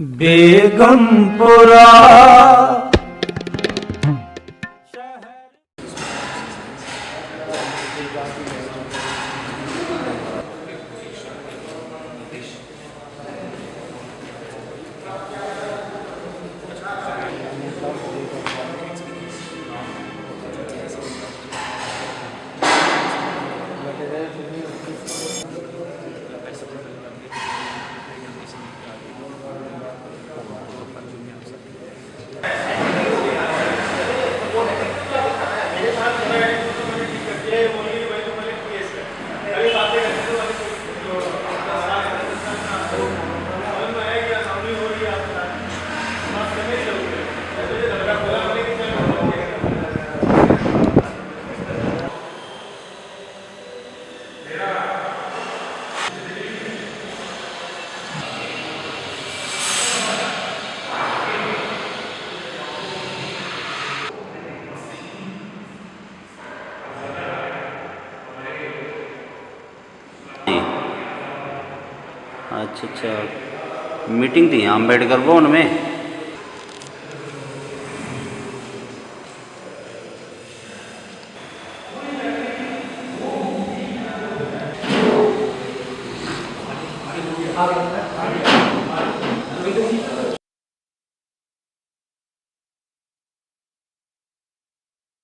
बेगमपुरा। अच्छा अच्छा, मीटिंग थी अम्बेडकर भवन में।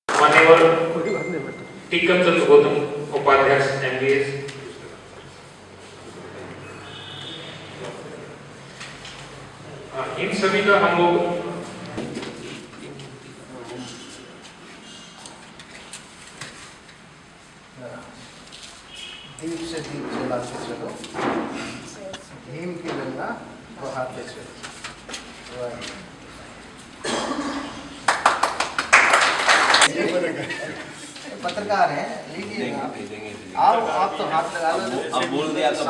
मान्यवर टीकम चंद्र गौतम उपाध्यक्ष MBS, इन सभी का हम लोग दीप से दीप जलाते चलो, भीम की गंगा बहाते चलो। पत्रकार हैं, लीजिए आओ, आप तो हाथ लगा लो। अब बोल दिया तो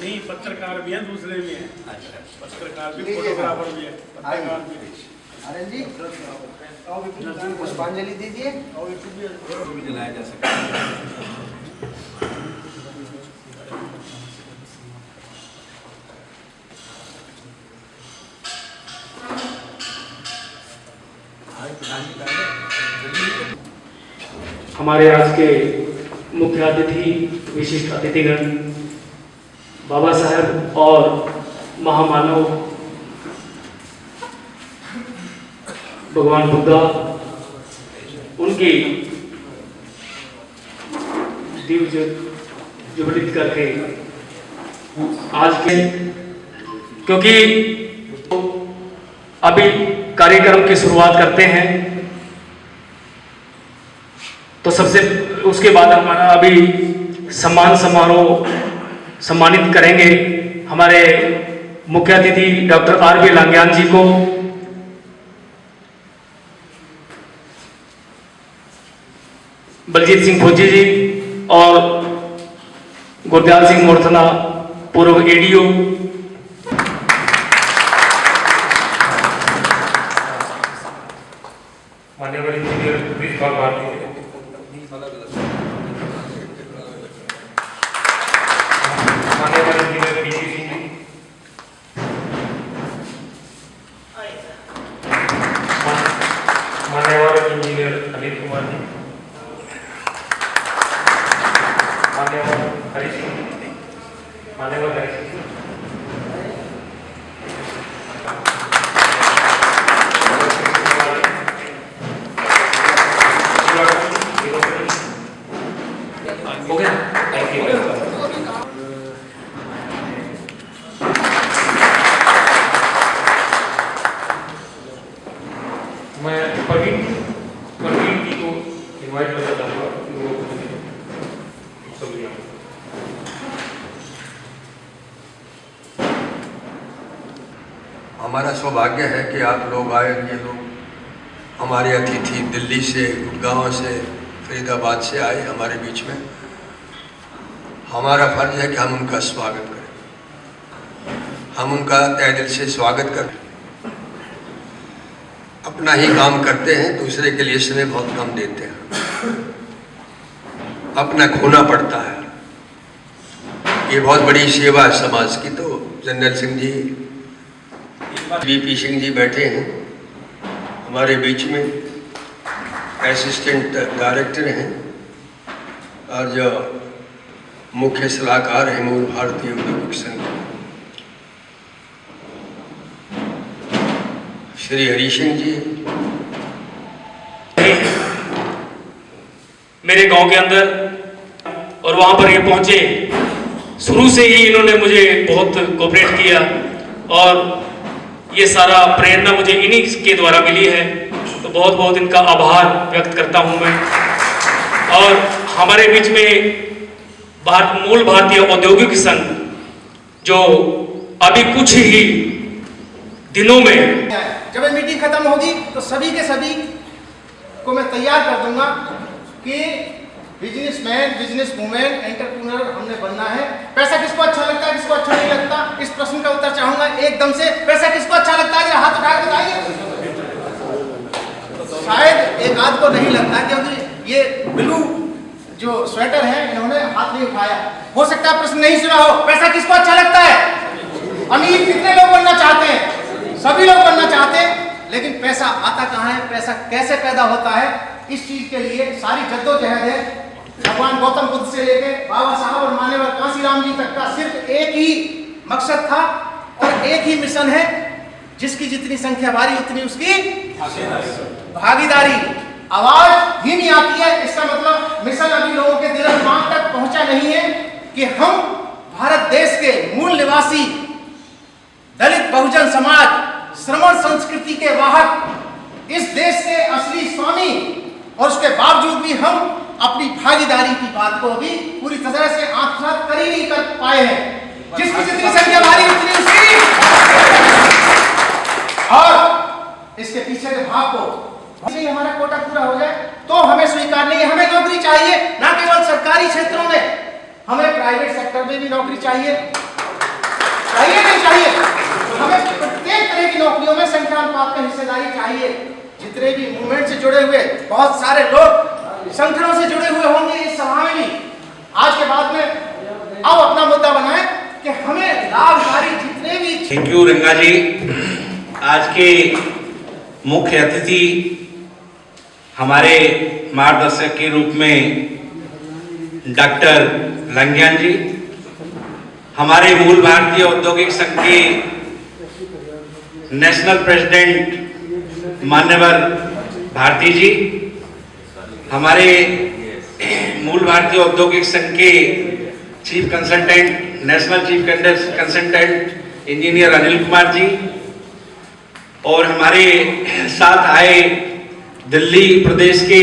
नहीं, पत्रकार भी हैं, दूसरे भी हैं। पत्रकार भी, फोटोग्राफर भी है, पत्रकार भी। अरे जी पुष्पांजलि दीजिए। जलाया जा सकता है। हमारे आज के मुख्य अतिथि, विशिष्ट अतिथिगण, बाबा साहब और महामानव भगवान बुद्धा, उनकी दिव्य जुबलित करके आज के, क्योंकि अभी कार्यक्रम की शुरुआत करते हैं तो सबसे उसके बाद हमारा अभी सम्मान समारोह सम्मानित करेंगे हमारे मुख्य अतिथि डॉक्टर RB लांग्यान जी को। बलजीत सिंह फौजी जी और गुरदयाल सिंह मोरथला पूर्व ADO, मान्यवर इंजीनियर प्रिंसिपल भारती, मान्यवर इंजीनियर PC सिंह जी, मान्यवर इंजीनियर अनिल कुमार जी, मान्यवर हरि सिंह, मान्यवर हरि सिंह, हो गया। Thank you. मैं प्रवीण जी को इनवाइट करना चाहूँगा कि वो सभी हमारा सौभाग्य है कि आप लोग आए। ये लोग हमारे अतिथि दिल्ली से, गुड़गांव से, फरीदाबाद से आए हमारे बीच में। हमारा फर्ज है कि हम उनका स्वागत करें, हम उनका तहे दिल से स्वागत करें। अपना ही काम करते हैं, दूसरे के लिए समय बहुत कम देते हैं, अपना खोना पड़ता है। ये बहुत बड़ी सेवा है समाज की। तो जनरल सिंह जी बीपी सिंह जी बैठे हैं हमारे बीच में, असिस्टेंट डायरेक्टर हैं और जो मुख्य सलाहकार हैं मूल भारतीय औद्योगिक संघ श्री हरि सिंह जी। मेरे गांव के अंदर और वहां पर ये पहुंचे, शुरू से ही इन्होंने मुझे बहुत कोऑपरेट किया और ये सारा प्रेरणा मुझे इन्हीं के द्वारा मिली है, तो बहुत बहुत इनका आभार व्यक्त करता हूं मैं। और हमारे बीच में मूल भारतीय औद्योगिक संघ जो अभी कुछ ही दिनों में, जब ये मीटिंग खत्म होगी तो सभी के सभी को मैं तैयार कर दूंगा कि बिजनेसमैन, बिजनेस वूमेन, एंटरप्रेन्योर हमने बनना है। पैसा किसको अच्छा लगता है, किसको अच्छा नहीं लगता, इस प्रश्न का उत्तर चाहूंगा एकदम से। पैसा किसको अच्छा लगता है, हाथ उठा के बताइए। शायद एक आध को नहीं लगता, क्योंकि ये ब्लू जो स्वेटर है इन्होंने हाथ नहीं उठाया, हो सकता है प्रश्न नहीं सुना हो। पैसा किसको अच्छा लगता है? अमीर कितने लोग बनना चाहते हैं? सभी लोग बनना चाहते हैं, लेकिन पैसा आता कहाँ है, पैसा कैसे पैदा होता है, इस चीज के लिए सारी जद्दोजहद है। भगवान गौतम बुद्ध से लेकर बाबा साहब और मान्यवर कांसीराम जी तक का सिर्फ एक ही मकसद था और एक ही मिशन है, जिसकी जितनी संख्या भारी उतनी उसकी भागीदारी। आवाज ही नहीं आती है, इसका मतलब मिशन अभी लोगों के दिल दिमाग तक पहुंचा नहीं है कि हम भारत देश के मूल निवासी दलित बहुजन समाज, श्रमण संस्कृति के वाहक, इस देश के असली स्वामी, और उसके बावजूद भी हम अपनी भागीदारी की बात को अभी पूरी तरह से आत्मसात कर ही नहीं कर पाए हैं। जिसकी जितनी संख्या भारी उतनी उसकी, और इसके पीछे के भाव को हमारा कोटा पूरा हो जाए तो हमें स्वीकार नहीं है। हमें नौकरी चाहिए, ना केवल सरकारी क्षेत्रों में, हमें प्राइवेट सेक्टर में भी नौकरी चाहिए। चाहिए नहीं चाहिए? हमें प्रत्येक तरह की नौकरियों में संख्या अनुपात का हिस्सेदारी चाहिए। जितने भी मूवमेंट से जुड़े हुए बहुत सारे लोग संगठनों से जुड़े हुए होंगे इस सभा में भी, आज के बाद में अब अपना मुद्दा बनाएं कि हमें लाभकारी जितने भी। थैंक यू रंगा जी। आज के मुख्य अतिथि हमारे मार्गदर्शक के रूप में डॉक्टर लंगियान जी, हमारे मूल भारतीय औद्योगिक संघ के नेशनल प्रेसिडेंट मान्यवर भारती जी, हमारे मूल भारतीय औद्योगिक संघ के chief consultant, national chief consultant engineer Anil Kumar ji, और हमारे साथ आए दिल्ली प्रदेश के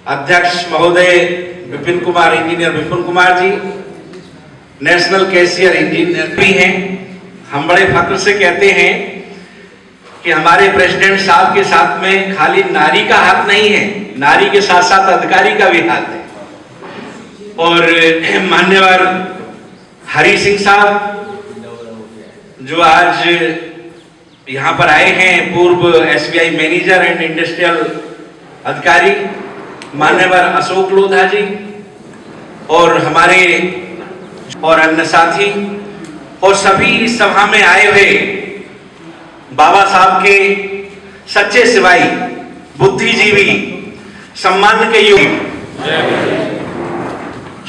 अध्यक्ष महोदय Vipin Kumar, engineer Vipin Kumar ji, national cashier engineer भी हैं। हम बड़े फख्र से कहते हैं कि हमारे प्रेसिडेंट साहब के साथ में खाली नारी का हाथ नहीं है, नारी के साथ साथ अधिकारी का भी हाथ है। और मान्यवर हरि सिंह साहब जो आज यहाँ पर आए हैं, पूर्व SBI मैनेजर एंड इंडस्ट्रियल अधिकारी, मान्यवर अशोक लोधा जी, और हमारे और अन्य साथी, और सभी इस सभा में आए हुए बाबा साहब के सच्चे सिपाही, बुद्धिजीवी, सम्मान के युग,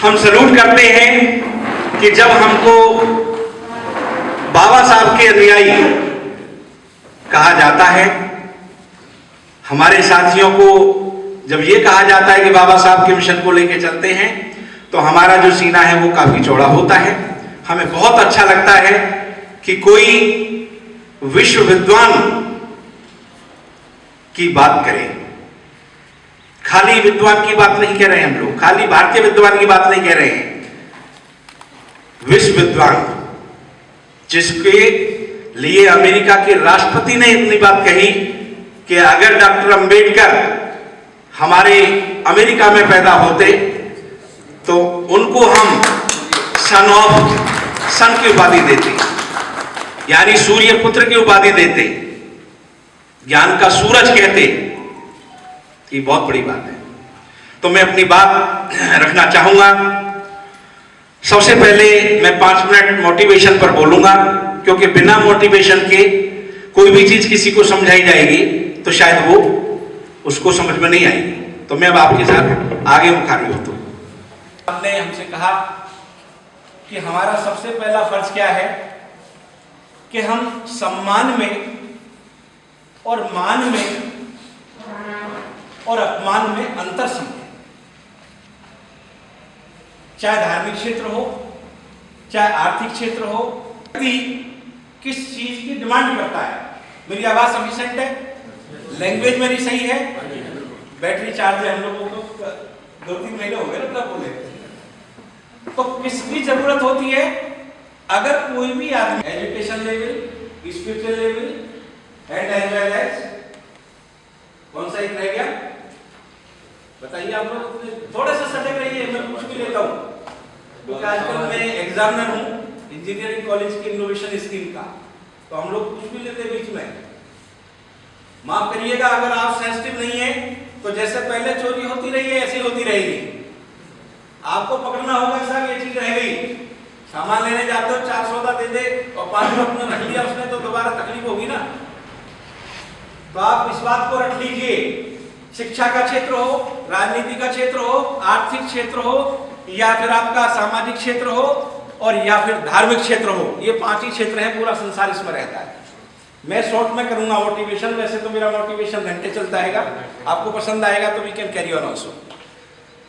हम सलूट करते हैं कि जब हमको बाबा साहब के अनुयायी कहा जाता है, हमारे साथियों को जब ये कहा जाता है कि बाबा साहब के मिशन को लेकर चलते हैं, तो हमारा जो सीना है वो काफी चौड़ा होता है। हमें बहुत अच्छा लगता है कि कोई विश्व विद्वान की बात करे। खाली विद्वान की बात नहीं कह रहे हैं हम लोग, खाली भारतीय विद्वान की बात नहीं कह रहे हैं, विश्व विद्वान, जिसके लिए अमेरिका के राष्ट्रपति ने इतनी बात कही कि अगर डॉक्टर अंबेडकर हमारे अमेरिका में पैदा होते तो उनको हम सन ऑफ सन की उपाधि देते, यानी सूर्य पुत्र की उपाधि देते, ज्ञान का सूरज कहते। ये बहुत बड़ी बात है। तो मैं अपनी बात रखना चाहूंगा। सबसे पहले मैं 5 मिनट मोटिवेशन पर बोलूंगा, क्योंकि बिना मोटिवेशन के कोई भी चीज किसी को समझाई जाएगी तो शायद वो उसको समझ में नहीं आएगी। तो मैं अब आपके साथ आगे मुखारबित होता हूँ। आपने हमसे कहा कि हमारा सबसे पहला फर्ज क्या है कि हम सम्मान में और मान में और अपमान में अंतर समझें। चाहे धार्मिक क्षेत्र हो, चाहे आर्थिक क्षेत्र हो, व्यक्ति किस चीज की डिमांड करता है। मेरी आवाज सफिशिएंट है, लैंग्वेज मेरी सही है, बैटरी चार्ज है, हम लोगों को 2-3 महीने हो गए ना बोले। तो किसकी जरूरत होती है? अगर कोई भी आदमी education level, spiritual level and as well as, कौन सा एक रह गया बताइए आप लोग, थोड़ा सा सजग रहिए, मैं पूछ भी लेता हूँ क्योंकि आजकल मैं एग्जामिनर हूँ इंजीनियरिंग कॉलेज की इनोवेशन स्कीम का, तो हम लोग पूछ भी लेते बीच में। माफ करिएगा अगर आप सेंसिटिव नहीं है तो जैसे पहले चोरी होती रही है ऐसी होती रहेगी। आपको पकड़ना होगा साहब ये चीज रह गई, सामान लेने जाते हो 4 सौदा दे दे और 5 अपने रख लिया उसने तो दोबारा तकलीफ होगी ना। तो आप इस बात को रख लीजिए, शिक्षा का क्षेत्र हो, राजनीति का क्षेत्र हो, आर्थिक क्षेत्र हो, या फिर आपका सामाजिक क्षेत्र हो, और या फिर धार्मिक क्षेत्र हो, ये 5 ही क्षेत्र हैं, पूरा संसार इसमें रहता है। मैं शॉर्ट में करूंगा मोटिवेशन, वैसे तो मेरा मोटिवेशन घंटे चलता है, आपको पसंद आएगा तो we can carry on also.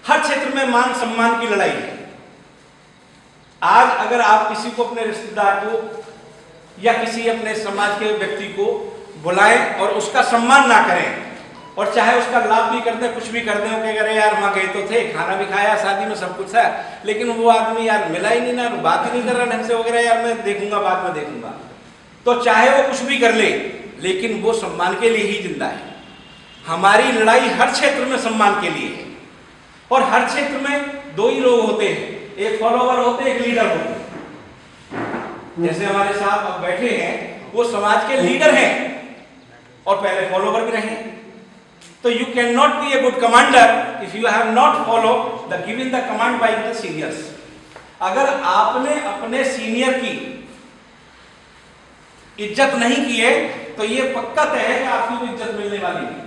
हर क्षेत्र में मान सम्मान की लड़ाई है। आज अगर आप किसी को, अपने रिश्तेदार को या किसी अपने समाज के व्यक्ति को बुलाएं और उसका सम्मान ना करें, और चाहे उसका लाभ भी कर दे, कुछ भी कर दे, कहें अरे यार वहां गए तो थे, खाना भी खाया, शादी में सब कुछ है, लेकिन वो आदमी यार मिला ही नहीं ना, बात ही नहीं कर रहा ढंग से वगैरह, यार मैं देखूंगा बाद में देखूंगा, तो चाहे वो कुछ भी कर ले लेकिन वो सम्मान के लिए ही जिंदा है। हमारी लड़ाई हर क्षेत्र में सम्मान के लिए है, और हर क्षेत्र में 2 ही लोग होते हैं, एक फॉलोवर होते हैं, एक लीडर होते हैं। जैसे हमारे साथ अब बैठे हैं वो समाज के लीडर हैं और पहले फॉलोवर भी रहे। तो you can not be a good commander if you have not follow the given the command by the seniors. अगर आपने अपने सीनियर की इज्जत नहीं की है तो ये पक्का तय है कि आपकी भी इज्जत मिलने वाली नहीं।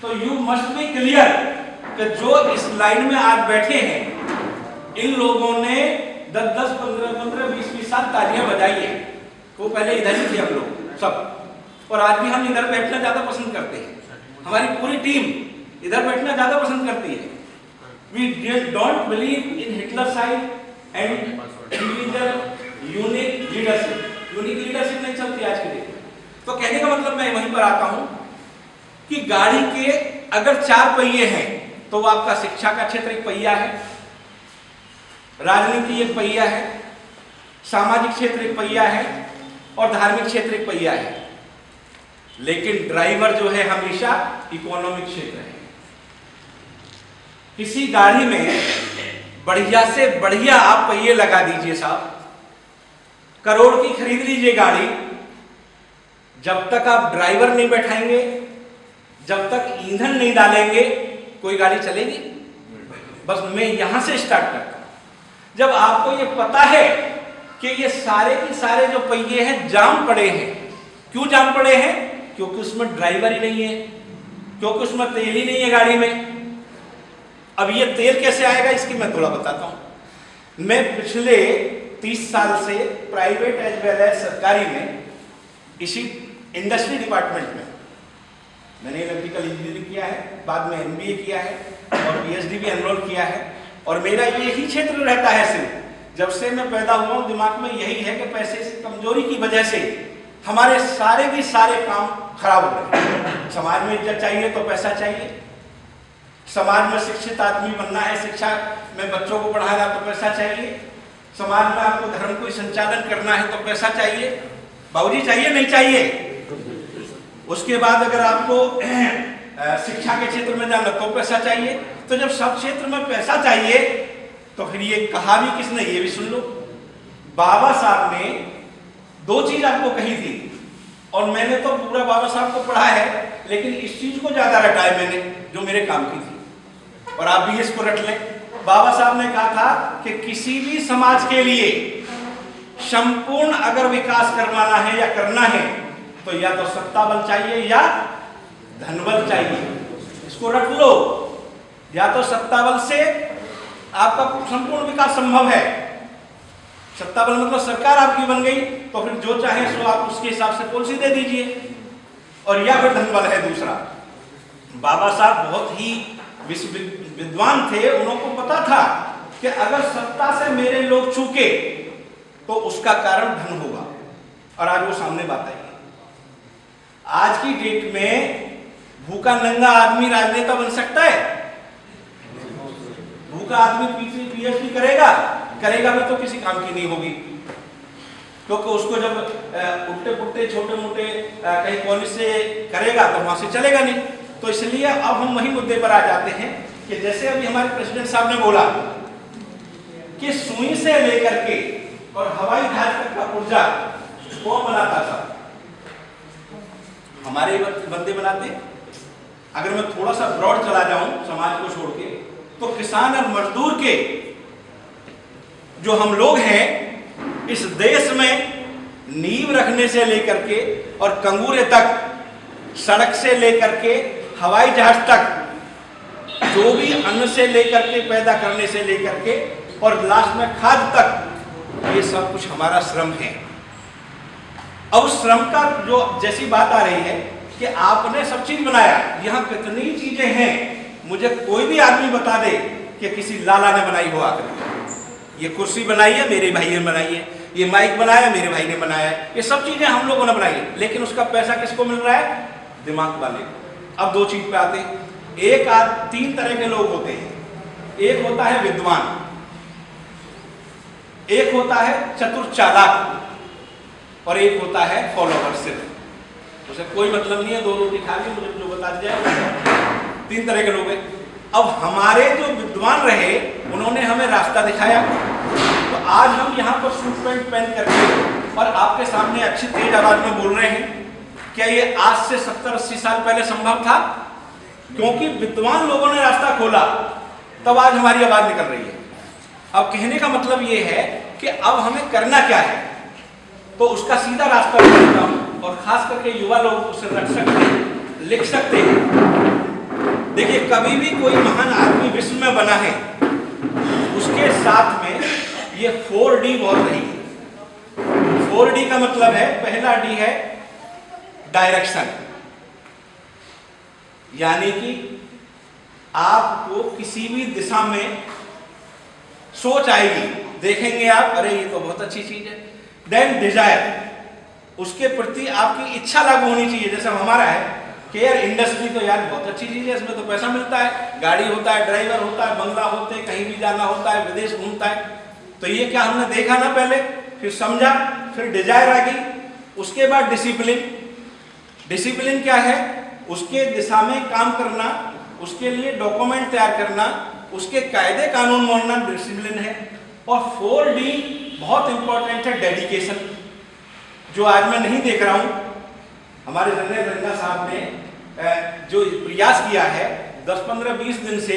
तो यू मस्ट बी क्लियर कि जो इस लाइन में आज बैठे हैं इन लोगों ने 10-10, 15-15, 20-20 साल तालियां बजाई है। वो पहले इधर ही थे हम लोग सब, और आज भी हम इधर बैठना ज्यादा पसंद करते हैं। हमारी पूरी टीम इधर बैठना ज्यादा पसंद करती है। We don't believe in Hitler side and individual unique leadership. Unique leadership नहीं चलती आज के डेट में। तो कहने का मतलब मैं वहीं पर आता हूं कि गाड़ी के अगर 4 पहिए हैं तो वो आपका शिक्षा का क्षेत्र एक पहिया है, राजनीति एक पहिया है, सामाजिक क्षेत्र एक पहिया है, और धार्मिक क्षेत्र एक पहिया है। लेकिन ड्राइवर जो है हमेशा इकोनॉमिक क्षेत्र है। किसी गाड़ी में बढ़िया से बढ़िया आप पहिए लगा दीजिए साहब, करोड़ की खरीद लीजिए गाड़ी, जब तक आप ड्राइवर नहीं बैठाएंगे, जब तक ईंधन नहीं डालेंगे, कोई गाड़ी चलेगी? बस मैं यहां से स्टार्ट करता हूं। जब आपको ये पता है कि ये सारे के सारे जो पहिए हैं जाम पड़े हैं, क्यों जाम पड़े हैं? क्योंकि उसमें ड्राइवर ही नहीं है, क्योंकि उसमें तेल ही नहीं है गाड़ी में। अब ये तेल कैसे आएगा इसकी मैं थोड़ा बताता हूं। मैं पिछले 30 साल से प्राइवेट एज वेल एज सरकारी में इसी इंडस्ट्री डिपार्टमेंट में मैंने इलेक्ट्रिकल इंजीनियरिंग किया है, बाद में MBA किया है और PhD भी एनरोल किया है। और मेरा यही क्षेत्र रहता है सिर्फ, जब से मैं पैदा हुआ हूं दिमाग में यही है कि पैसे से कमजोरी की वजह से हमारे सारे के सारे काम खराब हो रहे हैं। समाज में इज्जत चाहिए तो पैसा चाहिए, समाज में शिक्षित आदमी बनना है, शिक्षा में बच्चों को पढ़ाना तो पैसा चाहिए, समाज में आपको धर्म को संचालन करना है तो पैसा चाहिए। बाबूजी चाहिए नहीं चाहिए? उसके बाद अगर आपको शिक्षा के क्षेत्र में जाना तो पैसा चाहिए। तो जब सब क्षेत्र में पैसा चाहिए तो फिर ये कहा भी किसने, ये भी सुन लो। बाबा साहब ने 2 चीज आपको कही थी और मैंने तो पूरा बाबा साहब को पढ़ा है, लेकिन इस चीज को ज्यादा रटा है मैंने जो मेरे काम की थी, और आप भी इसको रट लें। बाबा साहब ने कहा था कि किसी भी समाज के लिए संपूर्ण अगर विकास करवाना है या करना है तो या तो सत्ता बल चाहिए या धनबल चाहिए। इसको रख लो, या तो सत्ता बल से आपका संपूर्ण विकास संभव है, सत्ता बल मतलब सरकार आपकी बन गई तो फिर जो चाहे सो आप उसके हिसाब से पॉलिसी दे दीजिए, और या फिर धनबल है दूसरा। बाबा साहब बहुत ही विद्वान थे, उनको पता था कि अगर सत्ता से मेरे लोग चूके तो उसका कारण धन होगा, और आज वो सामने बात आई। आज की डेट में भूखा नंगा आदमी राजनेता बन सकता है? भूखा आदमी पीएचडी करेगा भी तो किसी काम की नहीं होगी, क्योंकि उसको जब उल्टे पुट्टे छोटे मोटे कहीं कॉलेज से करेगा तो वहां से चलेगा नहीं। तो इसलिए अब हम वही मुद्दे पर आ जाते हैं कि जैसे अभी हमारे प्रेसिडेंट साहब ने बोला कि सुई से लेकर के और हवाई जहाज तक का पुर्जा कौन बनाता था? हमारे बंदे बनाते। अगर मैं थोड़ा सा ब्रॉड चला जाऊं समाज को छोड़ के, तो किसान और मजदूर के जो हम लोग हैं इस देश में नींव रखने से लेकर के और कंगूरे तक, सड़क से लेकर के हवाई जहाज तक, जो भी अन्न से लेकर के पैदा करने से लेकर के और लास्ट में खाद तक, ये सब कुछ हमारा श्रम है। अब उस श्रम का जो जैसी बात आ रही है कि आपने सब चीज बनाया, यहाँ कितनी चीजें हैं, मुझे कोई भी आदमी बता दे कि किसी लाला ने बनाई हो आकर। ये कुर्सी बनाई है मेरे भाई ने बनाई है, ये माइक बनाया मेरे भाई ने बनाया है, ये सब चीजें हम लोगों ने बनाई है, लेकिन उसका पैसा किसको मिल रहा है? दिमाग वाले को। अब दो चीज पे आते हैं। तीन तरह के लोग होते हैं, एक होता है विद्वान, एक होता है चतुर चालाक, और एक होता है फॉलोवर। सिर्फ उसे कोई मतलब नहीं है, दो रोटी खा ली मुझे जो बता दिया। तीन तरह के लोग हैं। अब हमारे जो विद्वान रहे उन्होंने हमें रास्ता दिखाया, तो आज हम यहाँ पर सूट पैंट पहन करके और आपके सामने अच्छी तेज आवाज में बोल रहे हैं। क्या ये आज से 70-80 साल पहले संभव था? क्योंकि विद्वान लोगों ने रास्ता खोला, तब आज हमारी आवाज निकल रही है। अब कहने का मतलब ये है कि अब हमें करना क्या है, तो उसका सीधा रास्ता बताता हूं, और खास करके युवा लोग उसे रख सकते हैं, लिख सकते हैं। देखिए, कभी भी कोई महान आदमी विश्व में बना है, उसके साथ में ये 4D बहुत रही है। 4D का मतलब है, पहला D है डायरेक्शन, यानी कि आपको किसी भी दिशा में सोच आएगी, देखेंगे आप, अरे ये तो बहुत अच्छी चीज है। देन डिजायर, उसके प्रति आपकी इच्छा लागू होनी चाहिए। जैसे हमारा है केयर इंडस्ट्री, तो यार बहुत अच्छी चीज है, इसमें तो पैसा मिलता है, गाड़ी होता है, ड्राइवर होता है, बंगला होते हैं, कहीं भी जाना होता है, विदेश घूमता है। तो ये क्या हमने देखा ना पहले, फिर समझा, फिर डिजायर आ गई। उसके बाद डिसिप्लिन। डिसिप्लिन क्या है? उसके दिशा में काम करना, उसके लिए डॉक्यूमेंट तैयार करना, उसके कायदे कानून मानना डिसिप्लिन है। और 4D बहुत इंपॉर्टेंट है, डेडिकेशन, जो आज मैं नहीं देख रहा हूं। हमारे जनरल रंगा साहब ने जो प्रयास किया है 10-15-20 दिन से,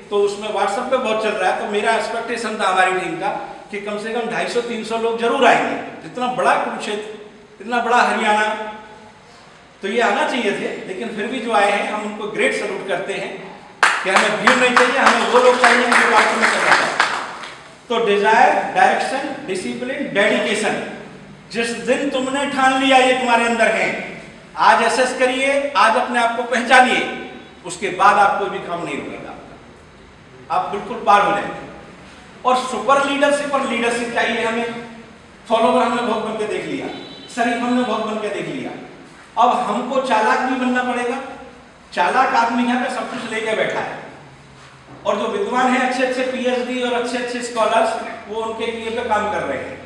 तो उसमें व्हाट्सएप पे बहुत चल रहा है। तो मेरा एक्सपेक्टेशन था हमारी टीम का कि कम से कम 250-300 लोग जरूर आएंगे। इतना बड़ा कुरुक्षेत्र, इतना बड़ा हरियाणा, तो ये आना चाहिए थे, लेकिन फिर भी जो आए हैं हम उनको ग्रेट सल्यूट करते हैं कि हमें भीड़ नहीं चाहिए, हमें वो लोग चाहिए जो वास्तव में कर रहा है। तो डिजायर, डायरेक्शन, डिसिप्लिन, डेडिकेशन, जिस दिन तुमने ठान लिया ये तुम्हारे अंदर है, आज एसेस करिए, आज अपने आप को पहचानिए, उसके बाद आप कोई भी काम नहीं रुकेगा, आप बिल्कुल पार हो जाएंगे। और सुपर लीडरशिप और लीडरशिप चाहिए हमें। फॉलोवर हमने बहुत बन के देख लिया, शरीफ हमने बहुत बन के देख लिया, अब हमको चालाक भी बनना पड़ेगा। चालाक आदमी यहाँ पे सब कुछ लेके बैठा है, और जो विद्वान है, अच्छे अच्छे पीएचडी और अच्छे अच्छे स्कॉलर्स, वो उनके लिए पे काम कर रहे हैं।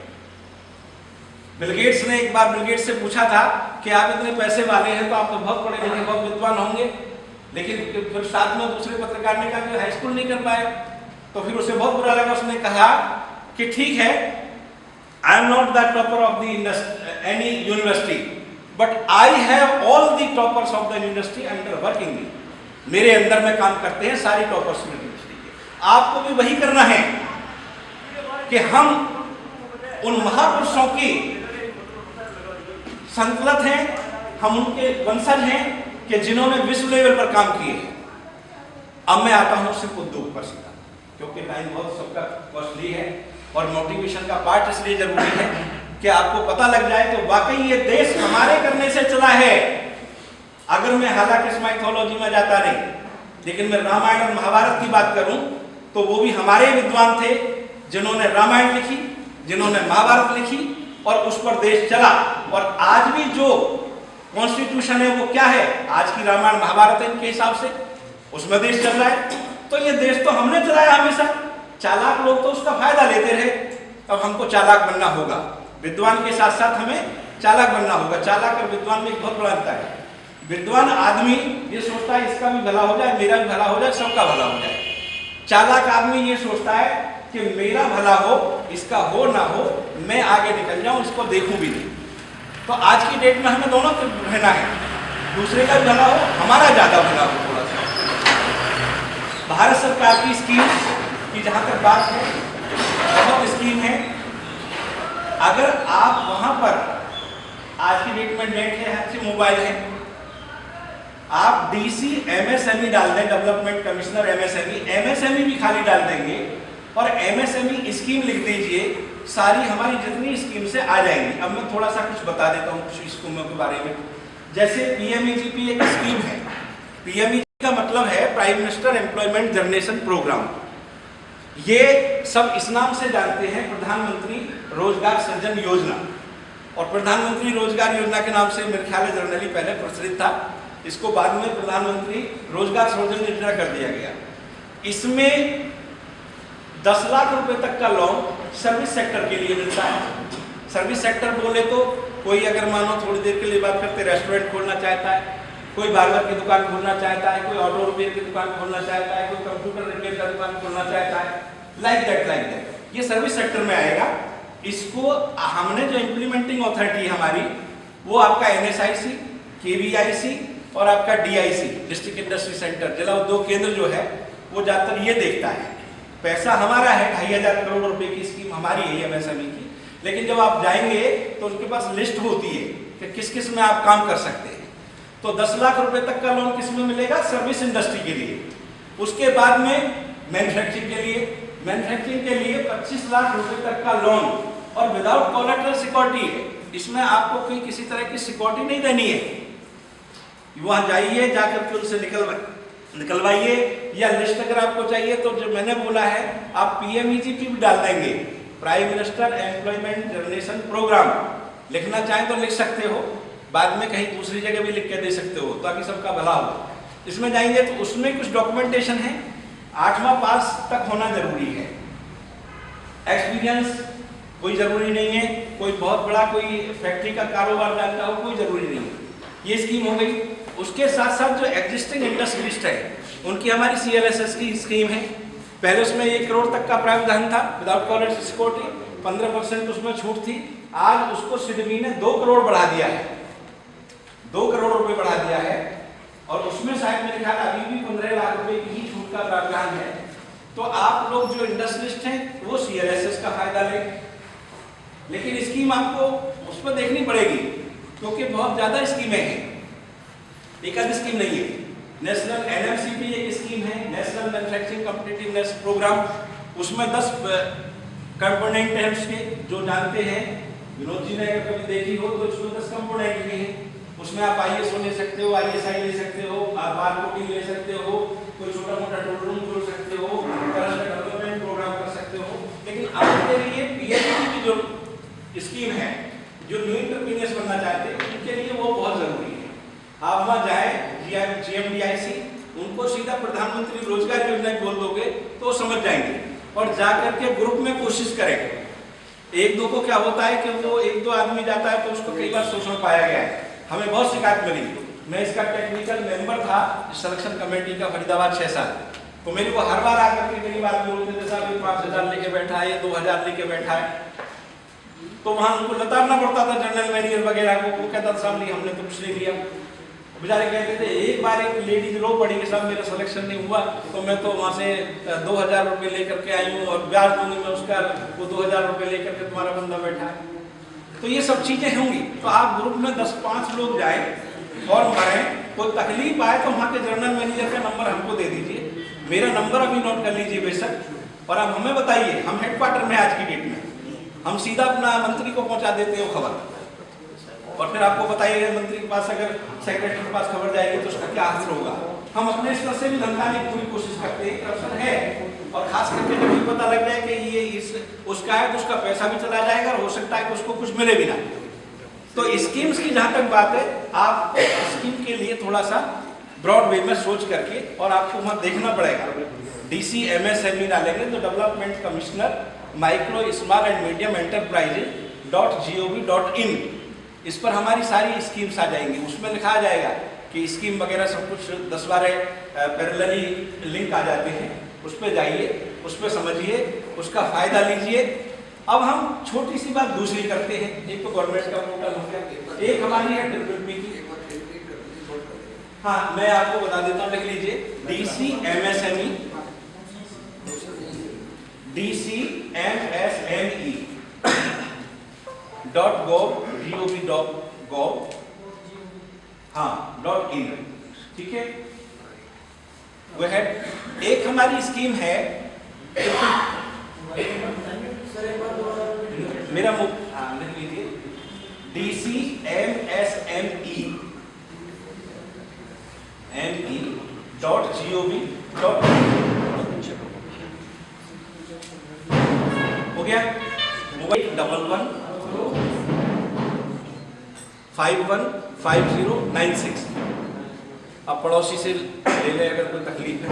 बिल गेट्स ने एक बार बिल गेट्स से पूछा था कि आप इतने पैसे वाले हैं तो आप तो बहुत पढ़े लिखे, बहुत विद्वान होंगे, लेकिन फिर साथ में दूसरे पत्रकार ने कहा कि हाई स्कूल नहीं कर पाए, तो फिर उसे बहुत बुरा लगा। उसने कहा कि ठीक है, I am not the topper of the any university, but I have all the toppers of the university under working me. मेरे अंदर में काम करते हैं सारे टॉपर्स यूनिवर्सिटी के। आपको भी वही करना है कि हम उन महापुरुषों की संकलत हैं, हम उनके वंशज हैं कि जिन्होंने विश्व लेवल पर काम किए हैं। अब मैं आता हूं सिर्फ उद्योग पर सीधा, क्योंकि टाइम बहुत सबका कॉस्टली है और मोटिवेशन का पार्ट इसलिए जरूरी है कि आपको पता लग जाए तो वाकई ये देश हमारे करने से चला है। अगर मैं हालांकि इस माइथोलॉजी में जाता नहीं, लेकिन मैं रामायण और महाभारत की बात करूं तो वो भी हमारे विद्वान थे जिन्होंने रामायण लिखी, जिन्होंने महाभारत लिखी और उस पर देश चला। और आज भी जो कॉन्स्टिट्यूशन है वो क्या है, आज की रामायण महाभारत है इनके हिसाब से, उसमें देश चल रहा है। तो ये देश तो हमने चलाया हमेशा, चालाक लोग तो उसका फायदा लेते रहे। अब हमको चालाक बनना होगा, विद्वान के साथ साथ हमें चालाक बनना होगा। चालाक और विद्वान में एक बहुत बड़ा अंतर है। विद्वान आदमी ये सोचता है इसका भी भला हो जाए, मेरा भी भला हो जाए, सबका भला हो जाए। चालाक आदमी ये सोचता है कि मेरा भला हो, इसका हो ना हो, मैं आगे निकल जाऊं, इसको देखूं भी नहीं। तो आज की डेट में हमें दोनों तरफ रहना है, दूसरे का भला हो, हमारा ज्यादा भला हो। थोड़ा सा भारत सरकार की स्कीम की जहां तक बात है, बहुत स्कीम है। अगर आप वहां पर आज की डेट में नेट है, अच्छे मोबाइल है, आप डीसी एमएसएमई डाल दें, डेवलपमेंट कमिश्नर एमएसएमई, एमएसएमई भी खाली डाल देंगे और एमएसएमई स्कीम लिख दीजिए, सारी हमारी जितनी स्कीम से आ जाएंगी। अब मैं थोड़ा सा कुछ बता देता हूँ कुछ स्कीमों के बारे में। जैसे पीएमईजीपी एक स्कीम है। पीएमईजीपी का मतलब है prime minister employment generation programme. ये सब इस नाम से जानते हैं, प्रधानमंत्री रोजगार सृजन योजना। और प्रधानमंत्री रोजगार योजना के नाम से मेरे ख्याल है जनरली पहले प्रचलित था, इसको बाद में प्रधानमंत्री रोजगार सृजन योजना कर दिया गया। इसमें 10 लाख रुपए तक का लोन सर्विस सेक्टर के लिए मिलता है। सर्विस सेक्टर बोले तो कोई अगर मानो थोड़ी देर के लिए बात करते रेस्टोरेंट खोलना चाहता है, कोई बार्बर की दुकान खोलना चाहता है, कोई ऑटो रिपेयर की दुकान खोलना चाहता है, कोई कंप्यूटर रिपेयर का दुकान खोलना चाहता है, लाइक दैट। ये सर्विस सेक्टर में आएगा। इसको हमने जो इम्प्लीमेंटिंग अथॉरिटी हमारी, वो आपका NSIC, KVIC और आपका DIC, डिस्ट्रिक्ट इंडस्ट्री सेंटर, जिला उद्योग केंद्र जो है, वो ज्यादातर ये देखता है। पैसा हमारा है, 2500 करोड़ रुपए की स्कीम हमारी है MSME की। लेकिन जब आप जाएंगे तो उसके पास लिस्ट होती है कि किस किस में आप काम कर सकते हैं। तो 10 लाख रुपए तक का लोन किस में मिलेगा? सर्विस इंडस्ट्री के लिए। उसके बाद में मैन्युफैक्चरिंग के लिए 25 लाख रुपए तक का लोन और विदाउट कोलैटरल सिक्योरिटी है। इसमें आपको कोई किसी तरह की सिक्योरिटी नहीं देनी है। वहां जाइए, जाकर के उनसे निकलवाइए, या लिस्ट अगर आपको चाहिए तो जो मैंने बोला है आप पीएमईजीपी भी डाल देंगे, prime minister employment generation programme. लिखना चाहें तो लिख सकते हो, बाद में कहीं दूसरी जगह भी लिख के दे सकते हो ताकि सबका भला हो। इसमें जाएंगे तो उसमें कुछ डॉक्यूमेंटेशन है, 8वां पास तक होना जरूरी है। एक्सपीरियंस कोई जरूरी नहीं है, कोई बहुत बड़ा कोई फैक्ट्री का कारोबार जानता हो कोई जरूरी नहीं है। ये स्कीम हो गई। उसके साथ साथ जो एग्जिस्टिंग इंडस्ट्रियलिस्ट है उनकी हमारी CLSS की स्कीम है। पहले उसमें 1 करोड़ तक का प्रावधान था विदाउट कोलैटरल सिक्योरिटी, 15% उसमें छूट थी। आज उसको सिडबी ने 2 करोड़ बढ़ा दिया है, 2 करोड़ रुपए बढ़ा दिया है। और उसमें शायद मेरे ख्याल अभी भी 15 लाख रुपए की ही छूट का प्रावधान है। तो आप लोग जो इंडस्ट्रियलिस्ट हैं वो CLSS का फायदा लें। लेकिन स्कीम आपको उस पर देखनी पड़ेगी क्योंकि बहुत ज्यादा स्कीमें हैं, एक आधी स्कीम नहीं है। नेशनल NMCP एक स्कीम है, नेशनल मैन्युफैक्चरिंग कॉम्पिटिटिवनेस प्रोग्राम। उसमें 10 कंपोनेंट है उसके, जो जानते हैं, विनोद जी ने अगर कभी देखी हो तो उसमें 10 कंपोनेंट भी हैं। उसमें आप ISO ले सकते हो, ISI ले सकते हो, आप बारकोडिंग ले सकते हो, कोई छोटा मोटा टूल रूम जोड़ सकते हो, क्लस्टर डेवलपमेंट प्रोग्राम कर सकते हो। लेकिन आपके लिए PhD की जो स्कीम है, जो न्यू एंटरप्रेन्योर्स बनना चाहते हैं उनके लिए वो बहुत जरूरी है। आप वहाँ जाए GMDIC, उनको सीधा प्रधानमंत्री रोजगार योजना बोल दोगे तो समझ जाएंगे और जाकर के ग्रुप में कोशिश करेंगे। 1-2 को क्या होता है कि वो 1-2 आदमी जाता है तो उसको कई बार शोषण पाया गया है, हमें बहुत शिकायत मिली। मैं इसका टेक्निकल मेंबर था सिलेक्शन कमेटी का फरीदाबाद 6 साल। तो मेरे को हर बार आकर के कई बार बोलते थे साहब 5,000 लेके बैठा है, 2,000 लेके बैठा है। तो वहां उनको लताड़ना पड़ता था जनरल मैनेजर वगैरह को। वो कहता था साहब नहीं हमने तो कुछ नहीं लिया। बेचारे कहते थे, एक बार एक लेडीज रो पड़ी कि साहब मेरा सिलेक्शन नहीं हुआ, तो मैं तो वहाँ से 2000 रुपये लेकर के आई हूँ और ब्याज दूंगी मैं उसका, वो 2000 रुपये लेकर के तुम्हारा बंदा बैठा है। तो ये सब चीजें होंगी। तो आप ग्रुप में 10-5 लोग जाए और भरें, कोई तकलीफ आए तो वहाँ के जनरल मैनेजर का नंबर हमको दे दीजिए, मेरा नंबर अभी नोट कर लीजिए बेशक, और आप हमें बताइए, हम हेडक्वार्टर में आज की डेट में हम सीधा अपना मंत्री को पहुंचा देते हो खबर, और फिर आपको बताइए मंत्री के पास अगर सेक्रेटरी के पास खबर जाएगी तो उसका क्या असर होगा। हम अपने स्तर से भी धमकाने की पूरी कोशिश करते हैं, करप्शन है, और खास करके जब ये पता लग जाए कि ये उसका है तो उसका पैसा भी चला जाएगा और हो सकता है कि उसको कुछ मिले भी ना। तो स्कीम्स की जहाँ तक बात है, आप स्कीम के लिए थोड़ा सा ब्रॉड वे में सोच करके, और आपको वहाँ देखना पड़ेगा DC MSME डालेंगे तो development commissioner micro small and medium enterprises, इस पर हमारी सारी स्कीम्स आ जाएंगी। उसमें लिखा आ जाएगा कि स्कीम वगैरह सब कुछ 10-12 पैरेलली लिंक आ जाते हैं, उस पर जाइए, उस पर समझिए, उसका फायदा लीजिए। अब हम छोटी सी बात दूसरी करते हैं, एक तो गवर्नमेंट का पोर्टल हो गया, एक हमारी है ट्रिपल की। हाँ, मैं आपको बता देता हूँ, लिख लीजिए DCMSME .gov.gov, हाँ .in, ठीक है। वो है एक हमारी स्कीम है, मेरा लिख लीजिए DCMSME .gov.in हो गया। मोबाइल 11515096। अब पड़ोसी से ले ले अगर कोई तकलीफ है।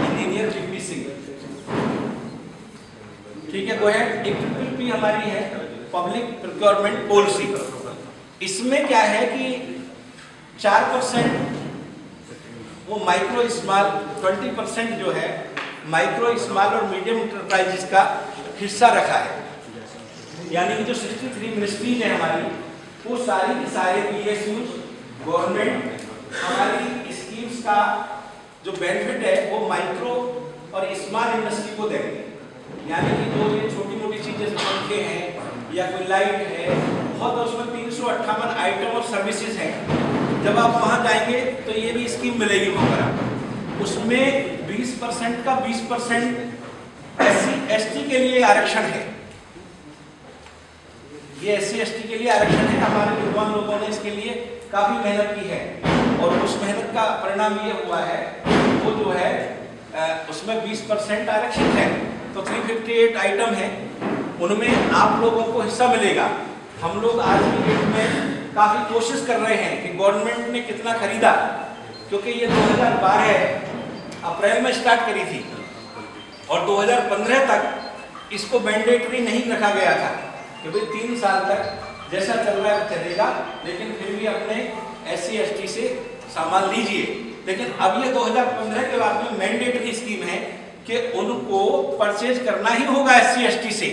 इंजीनियर VP सिंह, ठीक है। वो है एक भी हमारी है पब्लिक प्रोक्योरमेंट पॉलिसी। इसमें क्या है कि 4% वो माइक्रो स्मॉल, 20% जो है माइक्रो स्मॉल और मीडियम इंटरप्राइजेस का हिस्सा रखा है। यानी कि जो 63 मिनिस्ट्रीज है हमारी, वो सारी की सारे PSUs गवर्नमेंट हमारी स्कीम्स का जो बेनिफिट है वो माइक्रो और स्मॉल इंडस्ट्री को देंगे। यानी कि जो ये छोटी मोटी चीजें पंखे हैं या कोई लाइट है, बहुत उसमें 358 आइटम और सर्विसेज हैं। जब आप वहाँ जाएंगे तो ये भी स्कीम मिलेगी वहाँ। उसमें 20% का 20% SC/ST के लिए आरक्षण है। ये SC/ST के लिए आरक्षण है। हमारे विद्वान लोगों ने इसके लिए काफी मेहनत की है, और उस मेहनत का परिणाम ये हुआ है, वो जो है उसमें 20% आरक्षण है। तो 358 आइटम है, उनमें आप लोगों को हिस्सा मिलेगा। हम लोग आज की डेट में काफी कोशिश कर रहे हैं कि गवर्नमेंट ने कितना खरीदा, क्योंकि ये 2012 अप्रैल में स्टार्ट करी थी और 2015 तक इसको मैंडेटरी नहीं रखा गया था कि भाई 3 साल तक जैसा चल रहा है चलेगा, लेकिन फिर भी अपने SC/ST से सामान लीजिए। लेकिन अब ये 2015 के बाद में मैंडेटरी स्कीम है कि उनको परचेज करना ही होगा SC/ST से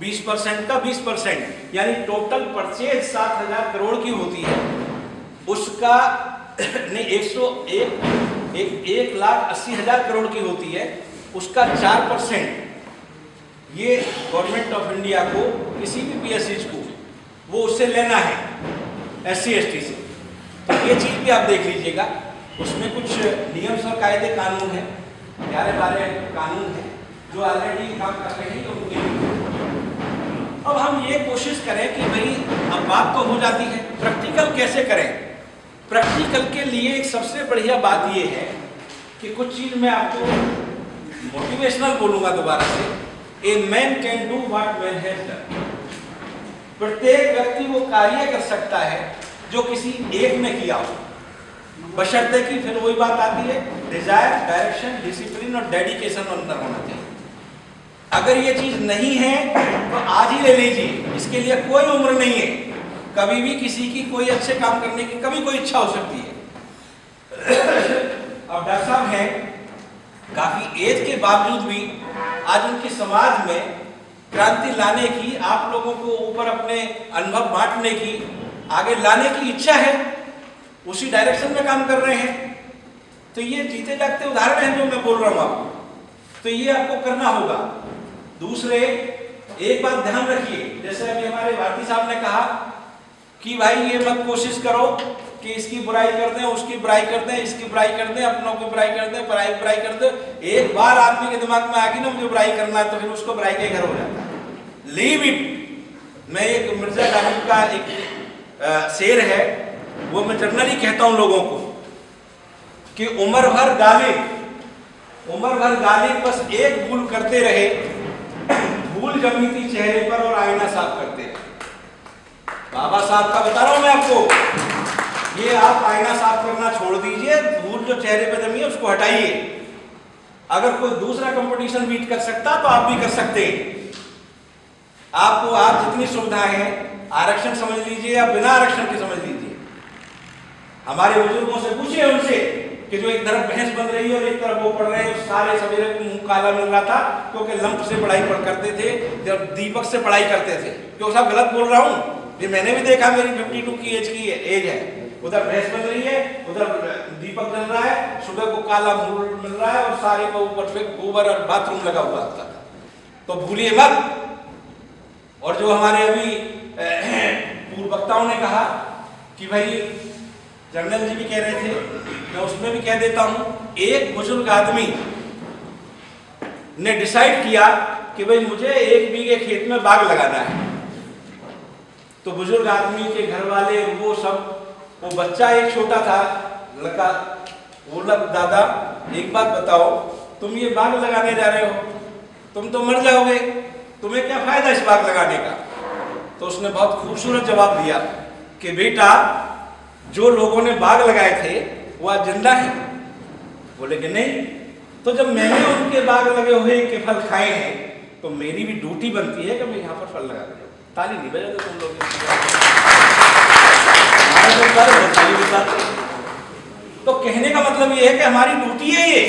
20% का 20%, यानी टोटल परचेज 7,000 करोड़ की होती है, उसका नहीं 1,80,000 करोड़ की होती है, उसका 4% ये गवर्नमेंट ऑफ इंडिया को, किसी भी PSUs को वो उससे लेना है SC/ST से। तो ये चीज भी आप देख लीजिएगा, उसमें कुछ नियम और कायदे कानून है, 11-12 कानून है जो ऑलरेडी काम कर रहे हैं। अब हम ये कोशिश करें कि भाई अब बात तो हो जाती है, प्रैक्टिकल कैसे करें। प्रैक्टिकल के लिए एक सबसे बढ़िया बात ये है कि कुछ चीज मैं आपको मोटिवेशनल बोलूंगा दोबारा से, a man can do what man has done. प्रत्येक व्यक्ति वो कार्य कर सकता है जो किसी एक ने किया हो, बशर्ते कि फिर वही बात आती है, डिजायर, डायरेक्शन, डिसिप्लिन और डेडिकेशन अंदर होना चाहिए। अगर ये चीज नहीं है तो आज ही ले लीजिए, इसके लिए कोई उम्र नहीं है। कभी भी किसी की कोई अच्छे काम करने की कभी कोई इच्छा हो सकती है। अब डॉक्टर साहब हैं, काफी एज के बावजूद भी आज उनके समाज में क्रांति लाने की, आप लोगों को ऊपर अपने अनुभव बांटने की, आगे लाने की इच्छा है। उसी डायरेक्शन में काम कर रहे हैं। तो ये जीते जागते उदाहरण हैं जो मैं बोल रहा हूं आपको, तो ये आपको करना होगा। दूसरे, एक बात ध्यान रखिए, जैसे अभी हमारे भारती साहब ने कहा कि भाई ये मत कोशिश करो कि इसकी बुराई कर दें, उसकी बुराई कर दें, इसकी बुराई कर दें, अपनों की बुराई कर दें, पराई बुराई कर दें। एक बार आदमी के दिमाग में आ गई ना मुझे बुराई करना है, तो फिर उसको बुराई के घर हो जाता है। Leave it. मैं एक मिर्जा गालिब का एक शेर है, वो मैं जनरली कहता हूं लोगों को कि उम्र भर गालिब बस एक भूल करते रहे, भूल जमी थी चेहरे पर और आईना साफ करते रहे। बाबा साहब का बता रहा हूं मैं आपको, ये आप आईना साफ करना छोड़ दीजिए, धूल जो चेहरे पे जमी है उसको हटाइए। अगर कोई दूसरा कंपटीशन बीट कर सकता तो आप भी कर सकते हैं। आपको आप जितनी सुविधाएं हैं, आरक्षण समझ लीजिए या बिना आरक्षण के समझ लीजिए। हमारे बुजुर्गों से पूछिए उनसे कि जो एक तरफ भैंस बन रही है और एक तरफ वो पढ़ रहे हैं, सारे सवेरे को मुंह काला मिल रहा था क्योंकि लंप से पढ़ाई करते थे, जब दीपक से पढ़ाई करते थे। क्यों साहब गलत बोल रहा हूँ? ये मैंने भी देखा, मेरी 52 की एज है। उधर भैंस बन रही है, उधर दीपक जल रहा है, सुबह को काला मिल रहा है और सारे को ऊपर से गोबर और बाथरूम लगा हुआ था। तो भूलिए मत। और जो हमारे अभी पूर्व वक्ताओं ने कहा कि भाई जनरल जी भी कह रहे थे, मैं उसमें भी कह देता हूं, एक बुजुर्ग आदमी ने डिसाइड किया कि भाई मुझे 1 बीघे खेत में बाग लगाना है। तो बुजुर्ग आदमी के घर वाले वो सब, वो बच्चा एक छोटा था लड़का, वो दादा एक बात बताओ, तुम ये बाग लगाने जा रहे हो, तुम तो मर जाओगे, तुम्हें क्या फायदा इस बाग लगाने का? तो उसने बहुत खूबसूरत जवाब दिया कि बेटा जो लोगों ने बाग लगाए थे वो आज जिंदा है। बोले कि नहीं, तो जब मैंने उनके बाग लगे हुए के फल खाए हैं तो मेरी भी ड्यूटी बनती है कि मैं यहाँ पर फल लगा दूं। ताली नहीं बजा दो तुम लोग। तो कहने का मतलब ये है कि हमारी ड्यूटी है ये,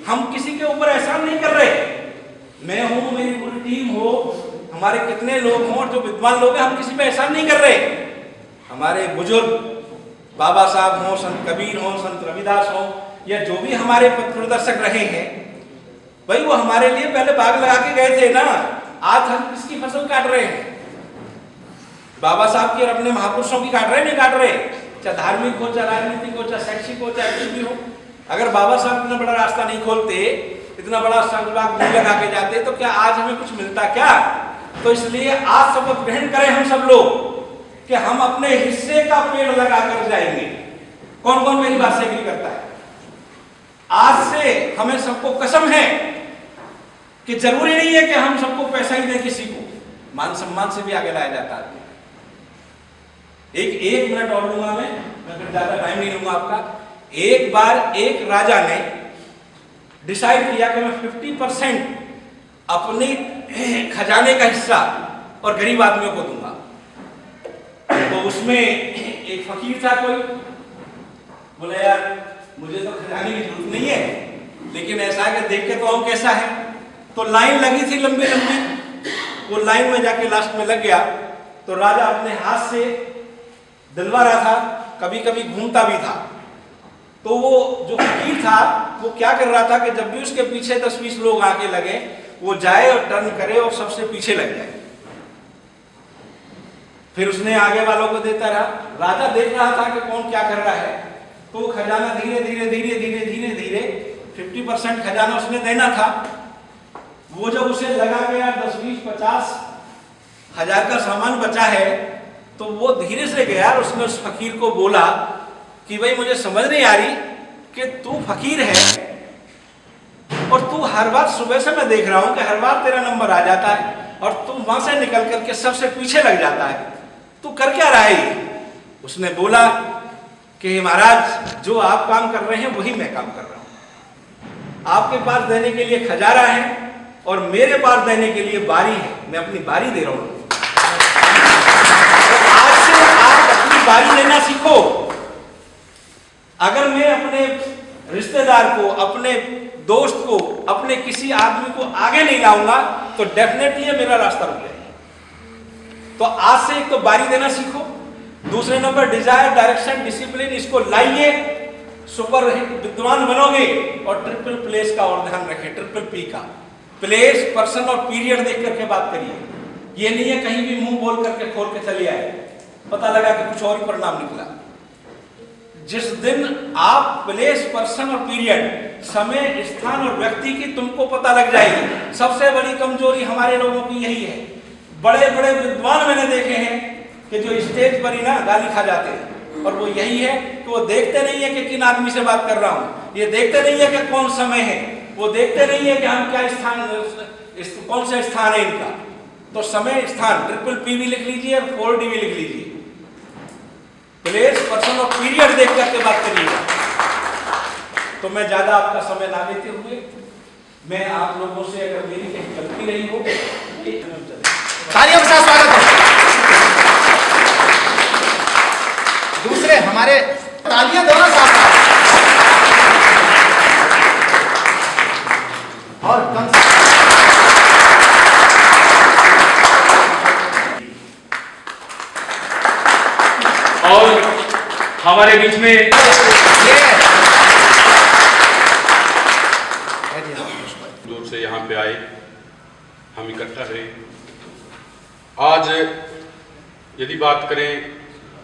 हम किसी के ऊपर एहसान नहीं कर रहे। मैं हूं, मेरी पूरी टीम हो, हमारे कितने लोग हों और जो विद्वान लोग हैं, हम किसी पे एहसान नहीं कर रहे। हमारे बुजुर्ग बाबा साहब हों, संत कबीर हों, संत रविदास हों, या जो भी हमारे पथ प्रदर्शक रहे हैं, भाई वो हमारे लिए पहले बाग लगा के गए थे ना। आज हम किसकी फसल काट रहे हैं? बाबा साहब की और अपने महापुरुषों की काट रहे, नहीं काट रहे, चाहे धार्मिक हो, चाहे राजनीतिक हो, चाहे शैक्षिक हो, चाहे कुछ भी हो। अगर बाबा साहब इतना बड़ा रास्ता नहीं खोलते, इतना बड़ा बाग नहीं लगा के जाते, तो क्या आज हमें कुछ मिलता क्या? तो इसलिए आज शपथ ग्रहण करें हम सब लोग कि हम अपने हिस्से का पेड़ लगा कर जाएंगे। कौन कौन मेरी बात से एग्री करता है? आज से हमें सबको कसम है कि जरूरी नहीं है कि हम सबको पैसा ही दें, किसी को मान सम्मान से भी आगे लाया जाता है। एक मिनट और लूंगा मैं फिर ज्यादा टाइम नहीं लूंगा आपका। एक बार एक राजा ने डिसाइड किया कि मैं 50% अपने खजाने का हिस्सा और गरीब आदमियों को दूंगा। तो उसमें एक फकीर था कोई, बोला यार मुझे तो खजाने की जरूरत नहीं है, लेकिन ऐसा है कि देख के तो आऊं कैसा है। तो लाइन लगी थी लंबी लंबी, वो लाइन में जाके लास्ट में लग गया। तो राजा अपने हाथ से दिलवा रहा था, कभी कभी घूमता भी था। तो वो जो फकीर था वो क्या कर रहा था कि जब भी उसके पीछे 10-20 लोग आके लगे, वो जाए और टर्न करे और सबसे पीछे लग जाए। फिर उसने आगे वालों को देता रहा। राजा देख रहा था कि कौन क्या कर रहा है। तो खजाना धीरे धीरे धीरे धीरे धीरे धीरे 50% खजाना उसने देना था। वो जब उसे लगा गया 10, 20, 50 हजार का सामान बचा है, तो वो धीरे से गया और उसने उस फकीर को बोला कि भाई मुझे समझ नहीं आ रही कि तू फकीर है और तू हर बार सुबह से मैं देख रहा हूं कि हर बार तेरा नंबर आ जाता है और तू वहां से निकल करके सबसे पीछे लग जाता है, तू कर क्या रहा है? उसने बोला कि महाराज जो आप काम कर रहे हैं वही मैं काम कर रहा हूं। आपके पास देने के लिए खजाना है और मेरे पास देने के लिए बारी है, मैं अपनी बारी दे रहा हूं। तो आज से आप अपनी बारी लेना सीखो। अगर मैं अपने रिश्तेदार को, अपने दोस्त को, अपने किसी आदमी को आगे नहीं लाऊंगा तो डेफिनेटली मेरा रास्ता रुक जाएगा। तो आज से एक तो बारी देना सीखो, दूसरे नंबर डिजायर, डायरेक्शन, डिसिप्लिन, इसको लाइए, सुपर विद्वान बनोगे। और ट्रिपल प्लेस का और ध्यान रखें, ट्रिपल पी का, प्लेस, पर्सन और पीरियड देख करके बात करिए। ये नहीं है कहीं भी मुंह बोल करके खोल के चले आए, पता लगा कि कुछ और ही परिणाम निकला। जिस दिन आप प्लेस, पर्सन और पीरियड, समय, स्थान और व्यक्ति की तुमको पता लग जाएगी। सबसे बड़ी कमजोरी हमारे लोगों की यही है। बड़े बड़े विद्वान मैंने देखे हैं कि जो स्टेज पर ही ना गाली खा जाते हैं, और वो यही है कि वो देखते नहीं है कि किन आदमी से बात कर रहा हूं, ये देखते नहीं है कि कौन समय है, वो देखते नहीं है कि हम क्या स्थान, कौन सा स्थान है इनका। तो समय, स्थान, ट्रिपल पी भी लिख लीजिए और 4D भी लिख लीजिए। प्लेस, पर्सन और पीरियड देख करके बात करिएगा। तो मैं ज्यादा आपका समय ना लेते हुए, मैं आप लोगों से, अगर मेरी कहीं गलती रही हो, तालियों के साथ स्वागत है। दूसरे हमारे तालियां दोनों साथ और और हमारे बीच में दूर से यहाँ पे आए, हम इकट्ठा रहे। आज यदि बात करें,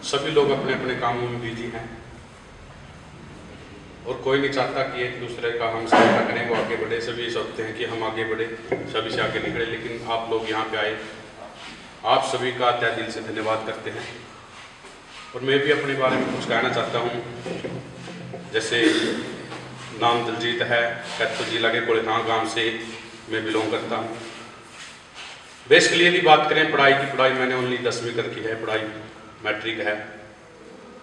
सभी लोग अपने अपने कामों में बिजी हैं और कोई नहीं चाहता कि एक दूसरे का हम सहायता करें, वो आगे बढ़े। सभी सोचते हैं कि हम आगे बढ़े, सभी से आगे निकले, लेकिन आप लोग यहाँ पे आए, आप सभी का तहे दिल से धन्यवाद करते हैं। और मैं भी अपने बारे में कुछ कहना चाहता हूँ। जैसे नाम दिलजीत है, कैथल जिला के कोलेखां गांव से मैं बिलोंग करता हूँ। बेसिकली यदि बात करें पढ़ाई की, पढ़ाई मैंने ओनली 10वीं तक की है, पढ़ाई मैट्रिक है।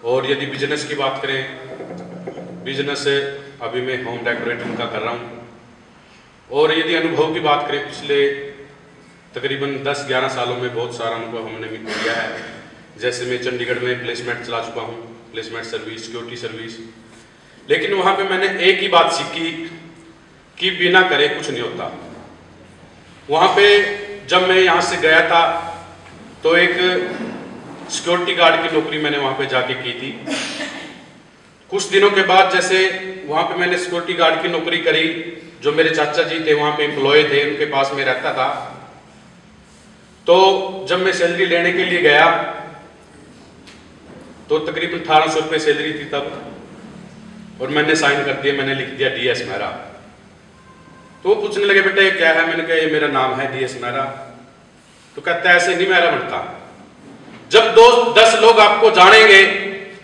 और यदि बिजनेस की बात करें, बिजनेस अभी मैं होम डेकोरेटिंग का कर रहा हूँ। और यदि अनुभव की बात करें, पिछले तकरीबन 10-11 सालों में बहुत सारा अनुभव हमने भी किया है। जैसे मैं चंडीगढ़ में प्लेसमेंट चला चुका हूँ, प्लेसमेंट सर्विस, सिक्योरिटी सर्विस। लेकिन वहाँ पे मैंने एक ही बात सीखी कि बिना करे कुछ नहीं होता। वहाँ पे जब मैं यहाँ से गया था तो एक सिक्योरिटी गार्ड की नौकरी मैंने वहाँ पे जाके की थी। कुछ दिनों के बाद जैसे वहाँ पे मैंने सिक्योरिटी गार्ड की नौकरी करी, जो मेरे चाचा जी थे वहाँ पे एम्प्लॉय थे, उनके पास में रहता था। तो जब मैं सैलरी लेने के लिए गया तो तकरीबन 1800 रुपये सैलरी थी तब, और मैंने साइन कर दिया, मैंने लिख दिया DS मेहरा। तो वो पूछने लगे, बेटा ये क्या है? मैंने कहा ये मेरा नाम है DS मेहरा। तो कहता है ऐसे नहीं मेहरा बनता, जब 10 लोग आपको जानेंगे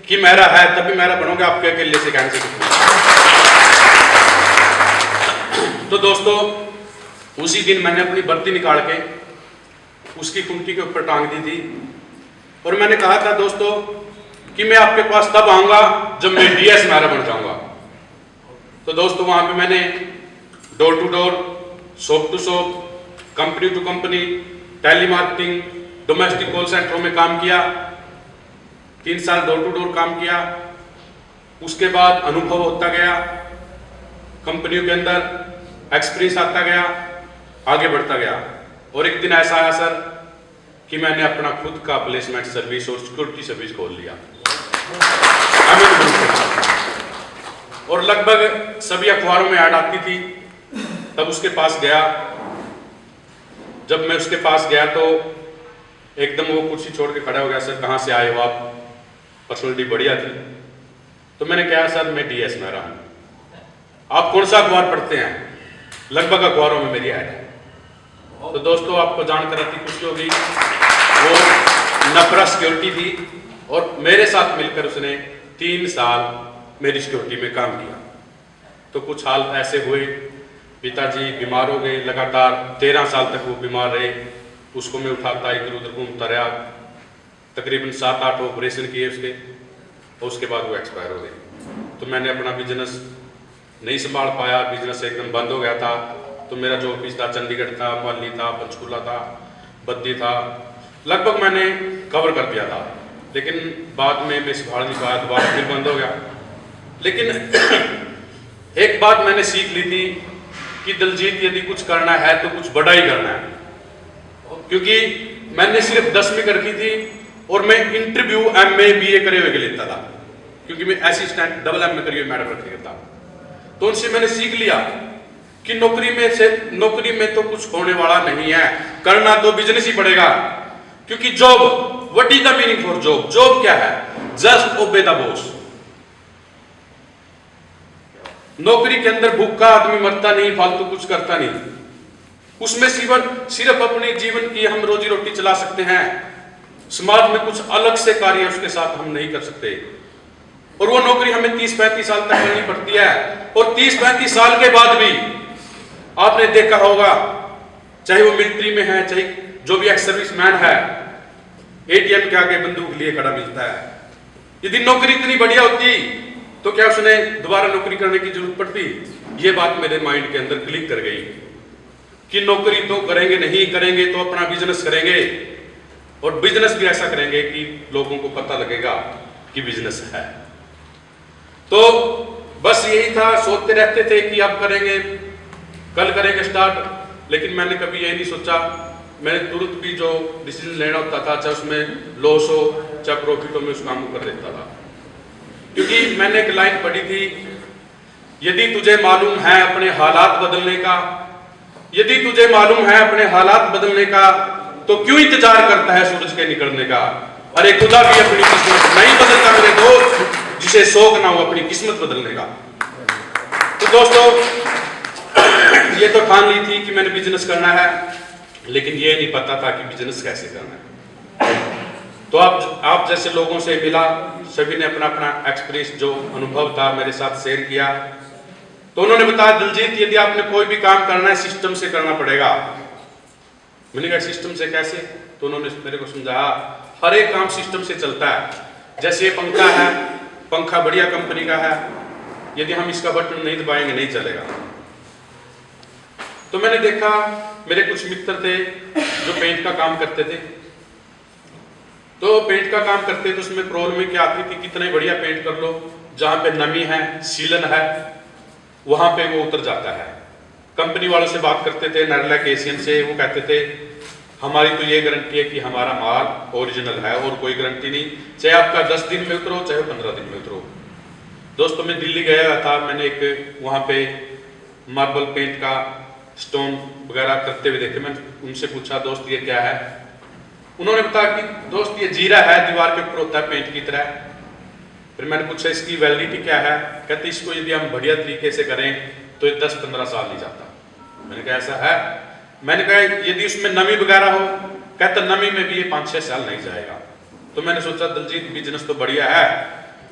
कि मेहरा है तभी मेहरा बनोगे, आपके अकेले से कहने से कुछ नहीं। तो दोस्तों उसी दिन मैंने अपनी वर्दी निकाल के उसकी कुंटी के ऊपर टांग दी थी, और मैंने कहा था दोस्तों कि मैं आपके पास तब आऊंगा जब मैं DS मेहरा बन जाऊंगा। तो दोस्तों वहां पे मैंने door to door, shop to shop, company to company, telemarketing, domestic call सेंटरों में काम किया। 3 साल डोर टू डोर काम किया। उसके बाद अनुभव होता गया, कंपनियों के अंदर एक्सपीरियंस आता गया, आगे बढ़ता गया। और एक दिन ऐसा आया सर कि मैंने अपना खुद का प्लेसमेंट सर्विस और सिक्योरिटी सर्विस खोल लिया। और लगभग सभी अखबारों में ऐड आती थी। तब उसके पास गया, जब मैं उसके पास गया तो एकदम वो कुर्सी छोड़ के खड़ा हो गया। सर कहाँ से आए हो आप? पर्सनैलिटी बढ़िया थी। तो मैंने कहा सर मैं DS मेहरा हूँ। आप कौन सा अखबार पढ़ते हैं? लगभग अखबारों में मेरी ऐड है। तो दोस्तों आपको जानकर अति खुशी होगी, वो नपरा सिक्योरिटी थी और मेरे साथ मिलकर उसने 3 साल मेरी सिक्योरिटी में काम किया। तो कुछ हाल ऐसे हुए, पिताजी बीमार हो गए, लगातार 13 साल तक वो बीमार रहे। उसको मैं उठाता इधर उधर घूमता रहा, तकरीबन 7-8 ऑपरेशन किए उसके, और उसके बाद वो एक्सपायर हो गए। तो मैंने अपना बिजनेस नहीं संभाल पाया, बिजनेस एकदम बंद हो गया था। तो मेरा जो ऑफिस था चंडीगढ़ था, मोहाली था, पंचकूला था, बद्दी था, लगभग मैंने कवर कर दिया था। लेकिन बाद में मैं संभाल नहीं पाया, दोबारा फिर बंद हो गया। लेकिन एक बात मैंने सीख ली थी कि दिलजीत यदि कुछ करना है तो कुछ बड़ा ही करना है। क्योंकि मैंने सिर्फ 10वीं कर की थी और मैं इंटरव्यू MA BA करे हुए के लेता था, क्योंकि मैं असिस्टेंट डबल MA करे हुए मैडम रख लेता। तो उनसे मैंने सीख लिया कि नौकरी में तो कुछ होने वाला नहीं है, करना तो बिजनेस ही पड़ेगा। क्योंकि job, what is the meaning for job? Job क्या है? Just obey the boss. नौकरी के अंदर भूखा आदमी मरता नहीं, फालतू कुछ करता नहीं। उसमें सिर्फ अपने जीवन की हम रोजी रोटी चला सकते हैं, समाज में कुछ अलग से कार्य उसके साथ हम नहीं कर सकते। और वो नौकरी हमें 30-35 साल तक करनी पड़ती है। और 30-35 साल के बाद भी आपने देखा होगा, चाहे वो मिलिट्री में है, चाहे जो भी एक्स सर्विसमैन है, ATM के आगे बंदूक लिए खड़ा मिलता है। यदि नौकरी इतनी बढ़िया होती तो क्या उसने दोबारा नौकरी करने की जरूरत पड़ती? ये बात मेरे माइंड के अंदर क्लिक कर गई कि नौकरी तो करेंगे, नहीं करेंगे तो अपना बिजनेस करेंगे, और बिजनेस भी ऐसा करेंगे कि लोगों को पता लगेगा कि बिजनेस है। तो बस यही था, सोचते रहते थे कि अब करेंगे, कल करेंगे स्टार्ट, लेकिन मैंने कभी ये नहीं सोचा। मैंने तुरंत भी जो डिसीजन लेना होता था, चाहे उसमें लॉस हो चाहे प्रॉफिट हो, मैं उस काम को कर देता था। क्योंकि मैंने एक लाइन पढ़ी थी, यदि तुझे मालूम है अपने हालात बदलने का, यदि तुझे मालूम है अपने हालात बदलने का, तो क्यों इंतजार करता है सूरज के निकलने का? अरे खुदा भी अपनी किस्मत नहीं बदलता मेरे दोस्त, जिसे शौक ना हो अपनी किस्मत बदलने का। तो दोस्तों, ये तो ठान ली थी कि मैंने बिजनेस करना है, लेकिन ये नहीं पता था कि बिजनेस कैसे करना है। तो आप जैसे लोगों से मिला, सभी ने अपना अपना एक्सपीरियंस, जो अनुभव था मेरे साथ शेयर किया। तो उन्होंने बताया, दिलजीत यदि आपने कोई भी काम करना है सिस्टम से करना पड़ेगा। मैंने कहा सिस्टम से कैसे? तो उन्होंने मेरे को समझाया, हर एक काम सिस्टम से चलता है। जैसे ये पंखा है, पंखा बढ़िया कंपनी का है, यदि हम इसका बटन नहीं दबाएंगे नहीं चलेगा। तो मैंने देखा, मेरे कुछ मित्र थे जो पेंट का काम करते थे। तो पेंट का काम करते तो उसमें प्रॉब्लम क्या आती थी, कितने बढ़िया पेंट कर लो, जहां पे नमी है, सीलन है, वहां पे वो उतर जाता है। कंपनी वालों से बात करते थे, नरलैक एशियन से, वो कहते थे हमारी तो ये गारंटी है कि हमारा माल ओरिजिनल है, और कोई गारंटी नहीं, चाहे आपका 10 दिन में उतरो चाहे 15 दिन में उतरो। दोस्तों, मैं दिल्ली गया था, मैंने एक वहां पे मार्बल पेंट का स्टोन वगैरह करते हुए देखे। मैंने उनसे पूछा, दोस्त ये क्या है? उन्होंने बताया कि दोस्त ये जीरा है, दीवार के ऊपर होता है पेंट की तरह। फिर मैंने पूछा इसकी वैलिडिटी क्या है? कहते इसको यदि हम बढ़िया तरीके से करें तो ये 10-15 साल नहीं जाता। मैंने कहा ऐसा है? मैंने कहा यदि उसमें नमी वगैरह हो? कहता नमी में भी ये 5-6 साल नहीं जाएगा। तो मैंने सोचा दिलजीत बिजनेस तो बढ़िया है,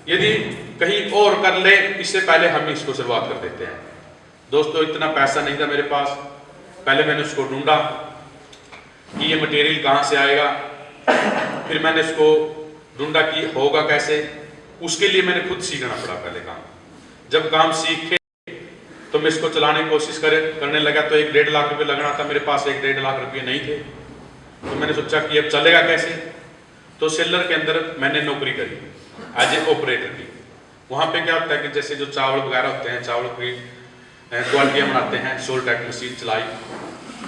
यदि कहीं और कर ले इससे पहले हम इसको शुरुआत कर देते हैं। दोस्तों, इतना पैसा नहीं था मेरे पास। पहले मैंने उसको ढूंढा कि ये मटेरियल कहाँ से आएगा, फिर मैंने इसको ढूंढा कि होगा कैसे। उसके लिए मैंने खुद सीखना पड़ा पहले काम। जब काम सीखे तो मैं इसको चलाने की कोशिश करने लगा, तो 1-1.5 लाख रुपए लगना था, मेरे पास 1-1.5 लाख रुपए नहीं थे। तो मैंने सोचा कि अब चलेगा कैसे। तो सेलर के अंदर मैंने नौकरी करी एज ए ऑपरेटर की। वहाँ पे क्या होता है कि जैसे जो चावल वगैरह होते हैं, चावल की क्वालिटियाँ बनाते हैं, सोल टैक मशीन चलाई,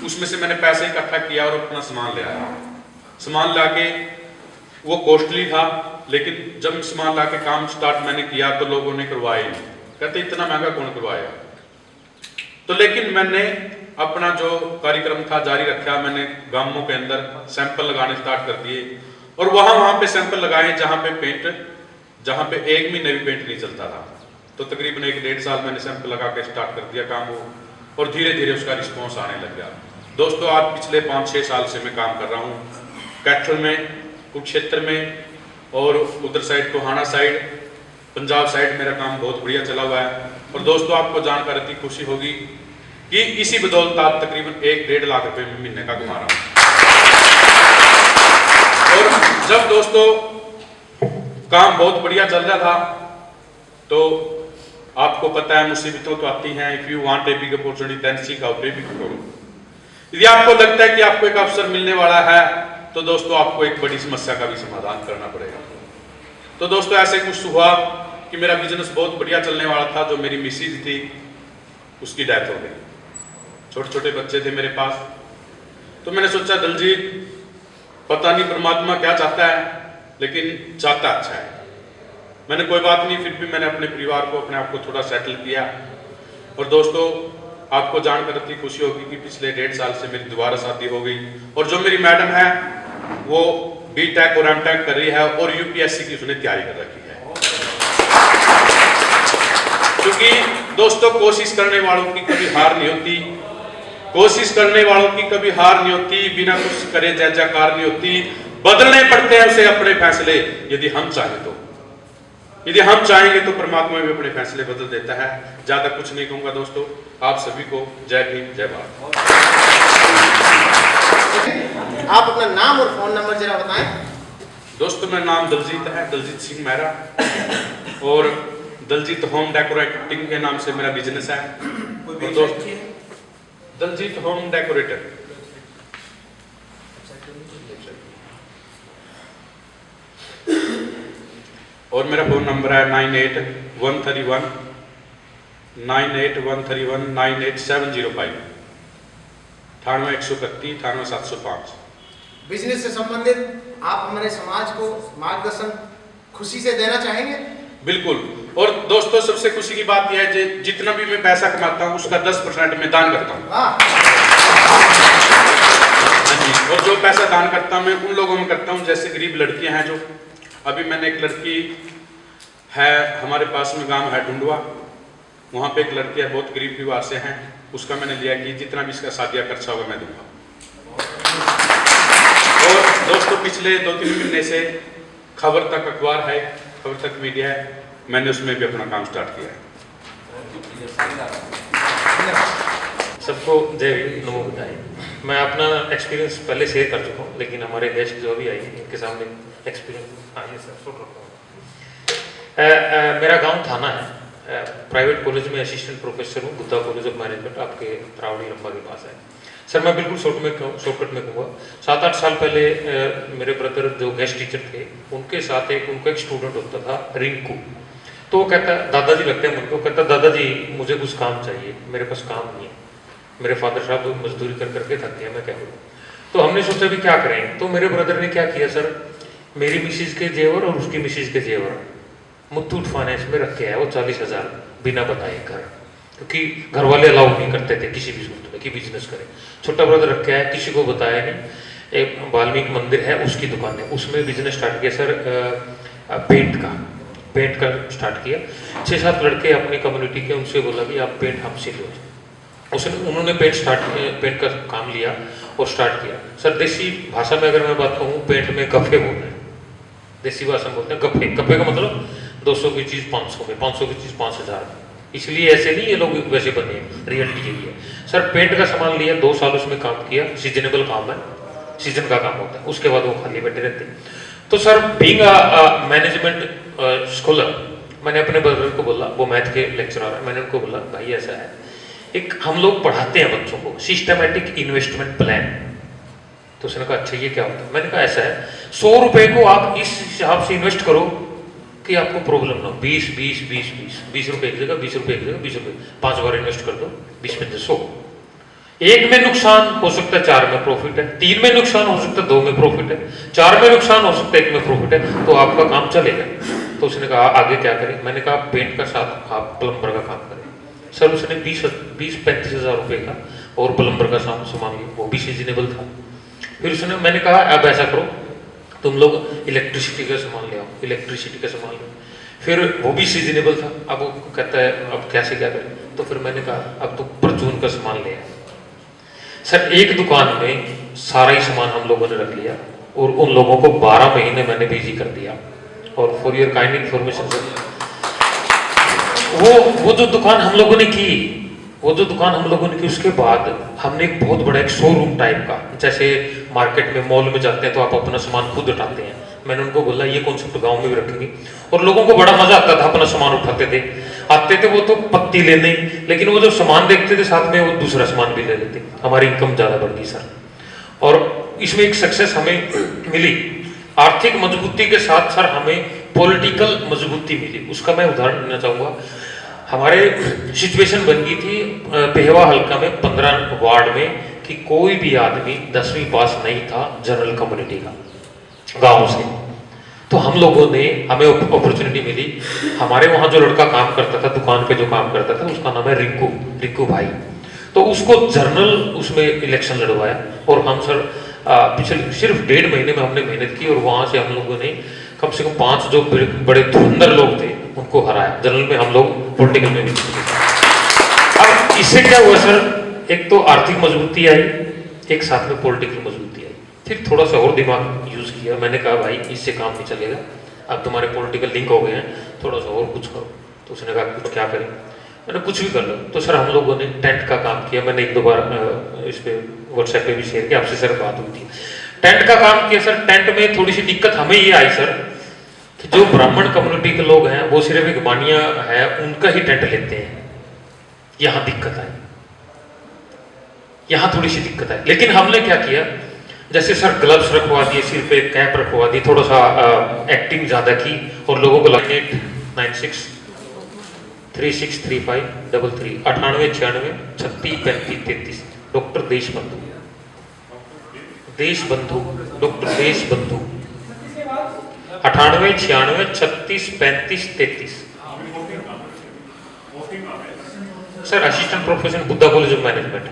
उसमें से मैंने पैसे इकट्ठा किया और अपना सामान ले आया। सामान ला के वो कॉस्टली था, लेकिन जब सामान ला के काम स्टार्ट मैंने किया तो लोगों ने करवाया नहीं, कहते इतना महंगा कौन करवाएगा। तो लेकिन मैंने अपना जो कार्यक्रम था जारी रखा। मैंने गांवों के अंदर सैंपल लगाने स्टार्ट कर दिए, और वहां पे सैंपल लगाए जहां पे 1 महीने भी पेंट नहीं चलता था। तो तकरीबन 1-1.5 साल मैंने सैंपल लगा के स्टार्ट कर दिया काम वो, और धीरे धीरे उसका रिस्पॉन्स आने लग गया। दोस्तों, आज पिछले 5-6 साल से मैं काम कर रहा हूँ कैथल में, कुरुक्षेत्र में, और उधर side Tohana side, Punjab side मेरा काम बहुत बढ़िया चला हुआ है। और दोस्तों, आपको जानकर इतनी खुशी होगी कि इसी बदौलत आप तकरीबन 1-1.5 लाख रुपए महीने का कमा रहा हूँ। और जब दोस्तों काम बहुत बढ़िया चल रहा था, तो आपको पता है मुसीबतों तो आती हैं। If you want a big opportunity then seek out a big problem. यदि आपको लगता है कि आपको एक अवसर मिलने वाला है, तो दोस्तों आपको एक बड़ी समस्या का भी समाधान करना पड़ेगा। तो दोस्तों, ऐसे कुछ हुआ कि मेरा बिजनेस बहुत बढ़िया चलने वाला था। जो मेरी मिसेज थी उसकी डेथ हो गई, छोटे छोटे बच्चे थे मेरे पास। तो मैंने सोचा दिलजीत, पता नहीं परमात्मा क्या चाहता है, लेकिन चाहता अच्छा है। मैंने कोई बात नहीं, फिर भी मैंने अपने परिवार को, अपने आप को थोड़ा सेटल किया। और दोस्तों, आपको जानकर अति खुशी होगी कि पिछले 1.5 साल से मेरी दोबारा शादी हो गई, और जो मेरी मैडम है वो बीटेक और एमटेक कर रही है और यूपीएससी की उसने तैयारी कर रखी है। क्योंकि दोस्तों, कोशिश करने वालों की कभी हार नहीं होती, कोशिश करने वालों की कभी हार नहीं होती, बिना कुछ करे जय जयकार नहीं होती। बदलने पड़ते हैं उसे अपने फैसले, यदि हम चाहें तो। यदि हम चाहेंगे तो परमात्मा भी अपने फैसले बदल देता है। ज्यादा कुछ नहीं कहूंगा दोस्तों, आप सभी को जय भीम, जय भारत। आप अपना नाम और फोन नंबर जरा बताएं। दोस्तों, मेरा नाम दलजीत है, दलजीत सिंह मेहरा, और दलजीत होम डेकोरेटिंग के नाम से मेरा बिजनेस है। और दोस्त, दलजीत होम डेकोरेटर। और मेरा फोन नंबर है 9813198131 98705 9831 बिजनेस से संबंधित आप हमारे समाज को मार्गदर्शन खुशी से देना चाहेंगे? बिल्कुल। और दोस्तों, सबसे खुशी की बात यह है कि जितना भी मैं पैसा कमाता हूँ उसका 10% मैं दान करता हूँ। और जो पैसा दान करता हूँ मैं उन लोगों में करता हूँ जैसे गरीब लड़कियां हैं। जो अभी मैंने एक लड़की है, हमारे पास में गांव है ढूंढवा, वहाँ पे एक लड़की है बहुत गरीब परिवार से हैं, उसका मैंने लिया कि जितना भी इसका शादिया खर्चा होगा मैं दूंगा। और दोस्तों, पिछले 2-3 महीने से खबर तक अखबार है, खबर तक मीडिया है, मैंने उसमें भी अपना काम स्टार्ट किया है। सबको जय भीम, नमो बुद्धाय। मैं अपना एक्सपीरियंस पहले शेयर कर चुका हूँ, लेकिन हमारे गेस्ट जो भी आए इनके सामने एक्सपीरियंस आइए सर शूट रखता हूँ। मेरा गांव थाना है, प्राइवेट कॉलेज में असिस्टेंट प्रोफेसर हूँ, बुद्धा कॉलेज ऑफ मैनेजमेंट आपके रावड़ी लंबा के पास है। सर मैं बिल्कुल शॉर्टकट में कहूँगा, 7-8 साल पहले मेरे ब्रदर जो गेस्ट टीचर थे उनके साथ उनका एक स्टूडेंट होता था रिंकू। तो वो कहता, दादाजी लगते हैं मुझको, कहता दादाजी मुझे कुछ काम चाहिए, मेरे पास काम नहीं है, मेरे फादर साहब तो मजदूरी कर करके थक गए, मैं क्या करूँ। तो हमने सोचा भी क्या करें, तो मेरे ब्रदर ने क्या किया सर, मेरी मिसिज के जेवर और उसकी मिसिज के जेवर मुथूट फाइनेंस में रखे है वो 40,000 बिना बताए घर, क्योंकि घर वाले अलाउ नहीं करते थे किसी भी सूरत में कि बिजनेस करे। छोटा ब्रदर रखा है, किसी को बताया नहीं। एक वाल्मीकि मंदिर है उसकी दुकान है, उसमें बिजनेस स्टार्ट किया सर, पेंट का स्टार्ट किया। 6-7 लड़के अपनी कम्युनिटी के, उनसे बोला कि आप पेंट हमसे लो। उन्होंने पेंट का काम लिया और स्टार्ट किया। सर देसी भाषा में अगर मैं बात कहूँ, पेंट में गफे बोलते हैं, देसी भाषा में बोलते हैं गफे। गफे का मतलब 200 की चीज़ 500 में, 500 की चीज़ 5,000 में। इसलिए ऐसे नहीं ये लोग वैसे बने, रियलिटी यही है। सर पेंट का सामान लिया, 2 साल उसमें काम किया, सीजनेबल काम है, सीजन का काम होता है, उसके बाद वो खाली बैठे रहते हैं। तो सर बीइंग मैनेजमेंट स्कॉलर, मैंने अपने ब्रदर को बोला, वो मैथ के लेक्चरर है, मैंने उनको बोला भाई ऐसा है, एक हम लोग पढ़ाते हैं बच्चों को सिस्टमेटिक इन्वेस्टमेंट प्लान। तो उसने कहा अच्छा ये क्या होता है। मैंने कहा ऐसा है, 100 रुपए को आप इस हिसाब से इन्वेस्ट करो कि आपको प्रॉब्लम ना हो। 20 रुपए एक जगह, 20 रुपए एक जगह, 20 रुपए 5 बार इन्वेस्ट कर दो, 20 में 100। एक में नुकसान हो सकता है, 4 में प्रॉफिट है, 3 में नुकसान हो सकता है, 2 में प्रॉफिट है, 4 में नुकसान हो सकता है, 1 में प्रॉफिट है, तो आपका काम चलेगा। तो उसने कहा आगे क्या करें। मैंने कहा पेंट का साथ आप प्लम्बर का काम करें। सर उसने 20-35 हज़ार रुपये का और प्लम्बर का सामान लिया, वो भी सीजनेबल था। फिर उसने, मैंने कहा अब ऐसा करो तुम लोग इलेक्ट्रिसिटी का सामान ले आओ, इलेक्ट्रिसिटी का सामान ले। फिर वो भी सीजनेबल था। अब वो कहता है अब कैसे क्या करें, तो फिर मैंने कहा अब तो परचून का सामान ले आए। सर एक दुकान में सारा ही सामान हम लोगों ने रख लिया और उन लोगों को 12 महीने मैंने बिजी कर दिया। और for your kind information sir, वो जो दुकान हम लोगों ने की, उसके बाद हमने एक बहुत बड़ा एक शोरूम टाइप का, जैसे मार्केट में मॉल में जाते हैं तो आप अपना सामान खुद उठाते हैं, मैंने उनको बोला ये कॉन्सेप्ट गांव में भी रखेंगे। और लोगों को बड़ा मजा आता था, अपना सामान उठाते थे, आते थे वो तो पत्ती लेने, लेकिन वो जो सामान देखते थे साथ में वो दूसरा सामान भी ले लेते। हमारी इनकम ज्यादा बढ़ गई सर, और इसमें एक सक्सेस हमें मिली। आर्थिक मजबूती के साथ सर हमें पॉलिटिकल मजबूती मिली। उसका मैं उदाहरण देना चाहूँगा। हमारे सिचुएशन बन गई थी पेहवा हल्का में 15 वार्ड में कि कोई भी आदमी 10वीं पास नहीं था जनरल कम्युनिटी का गांव से। तो हम लोगों ने, हमें अपॉर्चुनिटी मिली। हमारे वहाँ जो लड़का काम करता था, दुकान पे जो काम करता था, उसका नाम है रिंकू भाई। तो उसको जर्नल उसमें इलेक्शन लड़वाया और हम सर पिछले सिर्फ 1.5 महीने में हमने मेहनत की और वहाँ से हम लोगों ने कम से कम 5 जो बड़े धुरंधर लोग थे उनको हराया। जनरल में हम लोग पॉलिटिकल में भी। अब इससे क्या हुआ सर, एक तो आर्थिक मजबूती आई, एक साथ में पॉलिटिकल मजबूती आई। फिर थोड़ा सा और दिमाग यूज किया, मैंने कहा भाई इससे काम नहीं चलेगा, अब तुम्हारे पॉलिटिकल लिंक हो गए हैं, थोड़ा सा और कुछ करो। तो उसने कहा कुछ क्या करें, मैंने कुछ भी कर लो। तो सर हम लोगों ने टेंट का काम किया, मैंने 1-2 बार इस पे व्हाट्सएप पे भी शेयर किया, आपसे सर बात हुई थी। टेंट का काम किया सर। टेंट में थोड़ी सी दिक्कत हमें ये आई सर कि जो ब्राह्मण कम्युनिटी के लोग हैं वो सिर्फ एक बानिया है उनका ही टेंट लेते हैं। यहाँ दिक्कत आई, यहाँ थोड़ी सी दिक्कत आई। लेकिन हमने क्या किया, जैसे सर ग्लव्स रखवा दिए, सिर पे कैप रखवा दी, थोड़ा सा एक्टिंग ज्यादा की और लोगों को 9896 3635 33 98 96 36 35 33 doctor Deshbandhu doctor Deshbandhu 98 96 36 35 33। Sir assistant professor Buddha college of management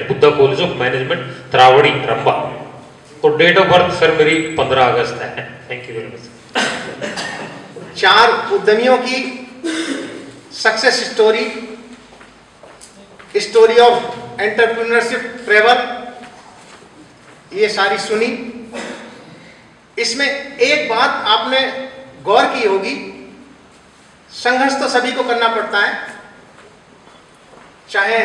Buddha college of management Taraori Ramba. और डेट ऑफ बर्थ सर मेरी 15 अगस्त है। Thank you very much. 4 उद्यमियों की success story of entrepreneurship travel, ये सारी सुनी। इसमें एक बात आपने गौर की होगी, संघर्ष तो सभी को करना पड़ता है, चाहे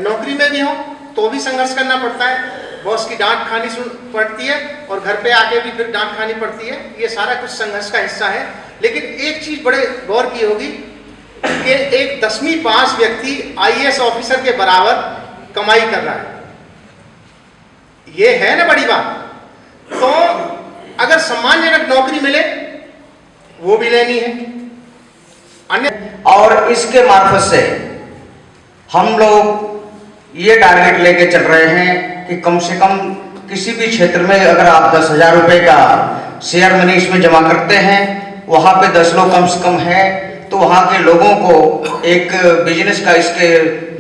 नौकरी में भी हो तो भी संघर्ष करना पड़ता है, बॉस की डांट खानी पड़ती है और घर पे आके भी फिर डांट खानी पड़ती है। ये सारा कुछ संघर्ष का हिस्सा है। लेकिन एक चीज बड़े गौर की होगी कि एक 10वीं पास व्यक्ति IAS ऑफिसर के बराबर कमाई कर रहा है, ये है ना बड़ी बात। तो अगर सम्मानजनक नौकरी मिले वो भी लेनी है। और इसके मार्फत से हम लोग ये टारगेट लेके चल रहे हैं कि कम से कम किसी भी क्षेत्र में अगर आप 10,000 रुपए का शेयर मनी इसमें जमा करते हैं, वहाँ पे 10 लोग कम से कम है, तो वहाँ के लोगों को एक बिजनेस का इसके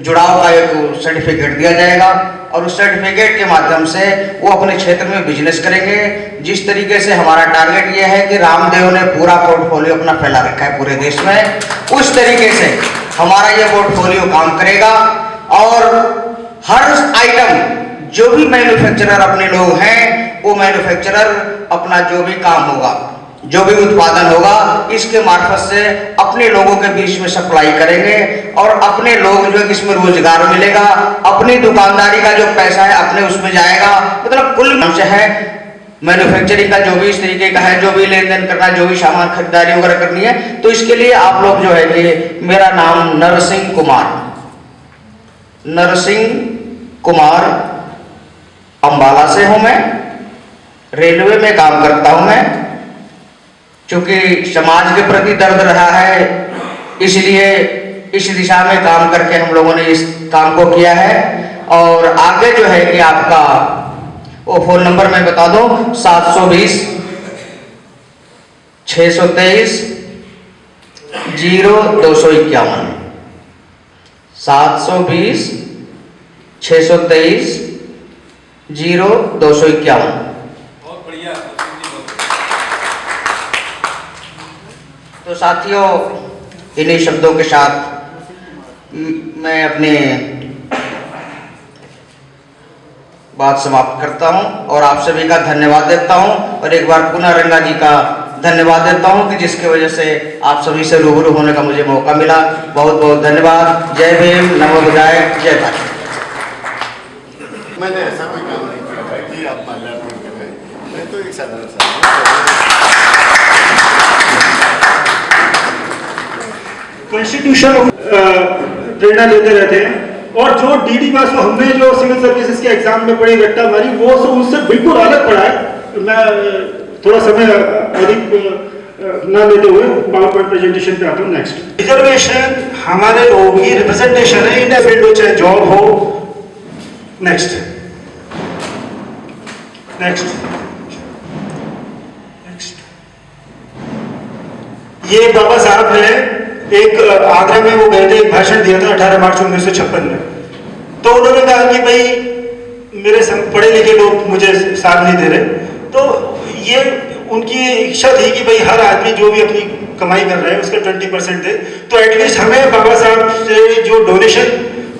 जुड़ाव का एक सर्टिफिकेट दिया जाएगा और उस सर्टिफिकेट के माध्यम से वो अपने क्षेत्र में बिजनेस करेंगे। जिस तरीके से हमारा टारगेट ये है कि रामदेव ने पूरा पोर्टफोलियो अपना फैला रखा है पूरे देश में, उस तरीके से हमारा ये पोर्टफोलियो काम करेगा। और हर आइटम जो भी मैन्युफैक्चरर अपने लोग हैं, वो मैन्युफैक्चरर अपना जो भी काम होगा, जो भी उत्पादन होगा, इसके मार्फत से अपने लोगों के बीच में सप्लाई करेंगे और अपने लोग जो है इसमें रोजगार मिलेगा, अपनी दुकानदारी का जो पैसा है अपने उसमें जाएगा। मतलब कुल अंश है मैन्युफैक्चरिंग का, जो भी इस तरीके का है, जो भी लेन देन करना, जो भी सामान खरीदारी वगैरह करनी है, तो इसके लिए आप लोग जो है कि मेरा नाम नरसिंह कुमार अंबाला से हूं मैं, रेलवे में काम करता हूं मैं। क्योंकि समाज के प्रति दर्द रहा है, इसलिए इस दिशा में काम करके हम लोगों ने इस काम को किया है। और आगे जो है कि आपका वो फोन नंबर मैं बता दूं, 720 623 0251 720 623 0251। बहुत बढ़िया। तो साथियों, इन्हीं शब्दों के साथ मैं अपने बात समाप्त करता हूं और आप सभी का धन्यवाद देता हूं और एक बार पुनः रंगा जी का धन्यवाद देता हूं कि जिसकी वजह से आप सभी से रूबरू होने का मुझे मौका मिला। बहुत बहुत धन्यवाद। जय भीम, नमो बुद्धाय, जय भारत। मैंने ऐसा कोई काम नहीं किया कि आप माल्यार्पण कर रहे हैं, मैं तो एक साधारण सा कॉन्स्टिट्यूशन प्रेरणा लेते रहते हैं। और जो DD पास में हमने जो सिविल सर्विसेज के एग्जाम में पढ़ी रट्टा मारी, वो उससे बिल्कुल अलग पढ़ा है। मैं थोड़ा समय अधिक ना लेते हुए पावर पॉइंट प्रेजेंटेशन पे आता हूँ। नेक्स्ट, रिजर्वेशन हमारे लोगों की रिप्रेजेंटेशन है इन फील्ड हो चाहे जॉब हो। नेक्स्ट ये बाबा साहब ने एक आगरा में वो गए थे, एक भाषण दिया था 18 मार्च 1956 में। तो उन्होंने कहा कि भाई मेरे पढ़े लिखे लोग मुझे साथ नहीं दे रहे, तो ये उनकी इच्छा थी कि भाई हर आदमी जो भी अपनी कमाई कर रहा है उसका 20% दे। तो एटलीस्ट हमें बाबा साहब से जो डोनेशन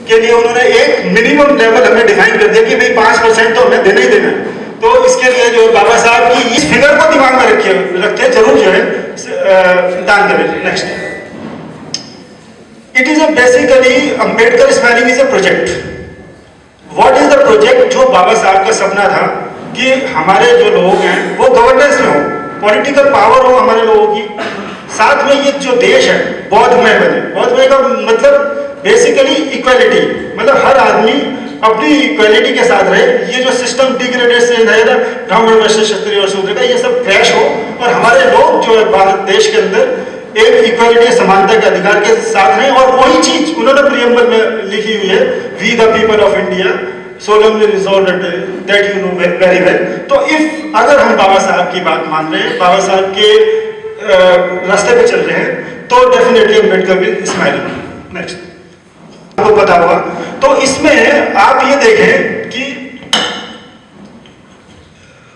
के लिए उन्होंने एक मिनिमम लेवल हमें डिफाइन कर दिया कि भाई 5% तो हमें देना ही देना है। तो इसके लिए जो बाबा साहब की इस फिगर को दिमाग में रखते जरूर जो है दान करें। Next, it is a basically Ambedkar smiling is a project. What is the project? जो बाबा साहब का सपना था कि हमारे जो लोग हैं वो गवर्नेंस में हो, पॉलिटिकल पावर हो हमारे लोगों की, साथ में ये जो देश है बौद्धमय बने। बौद्धमय का मतलब बेसिकली इक्वालिटी, मतलब हर आदमी अपनी इक्वालिटी के साथ रहे। ये जो सिस्टम डिग्रेडेशन है ना, ब्राह्मण वैश्य क्षत्रिय और शूद्र का, ये सब क्रैश हो और हमारे लोग जो है भारत देश के अंदर एक इक्वालिटी समानता के अधिकार के साथ रहें। और वही चीज उन्होंने प्रियम्बल में लिखी हुई है, we the people of India solemnly resolved that you know very well। तो इफ अगर हम बाबा साहब की बात मान रहे हैं, बाबा साहब के रास्ते पे चल रहे हैं, तो definitely Ambedkar will smiling. Next, आपको पता होगा, तो इसमें आप ये देखें कि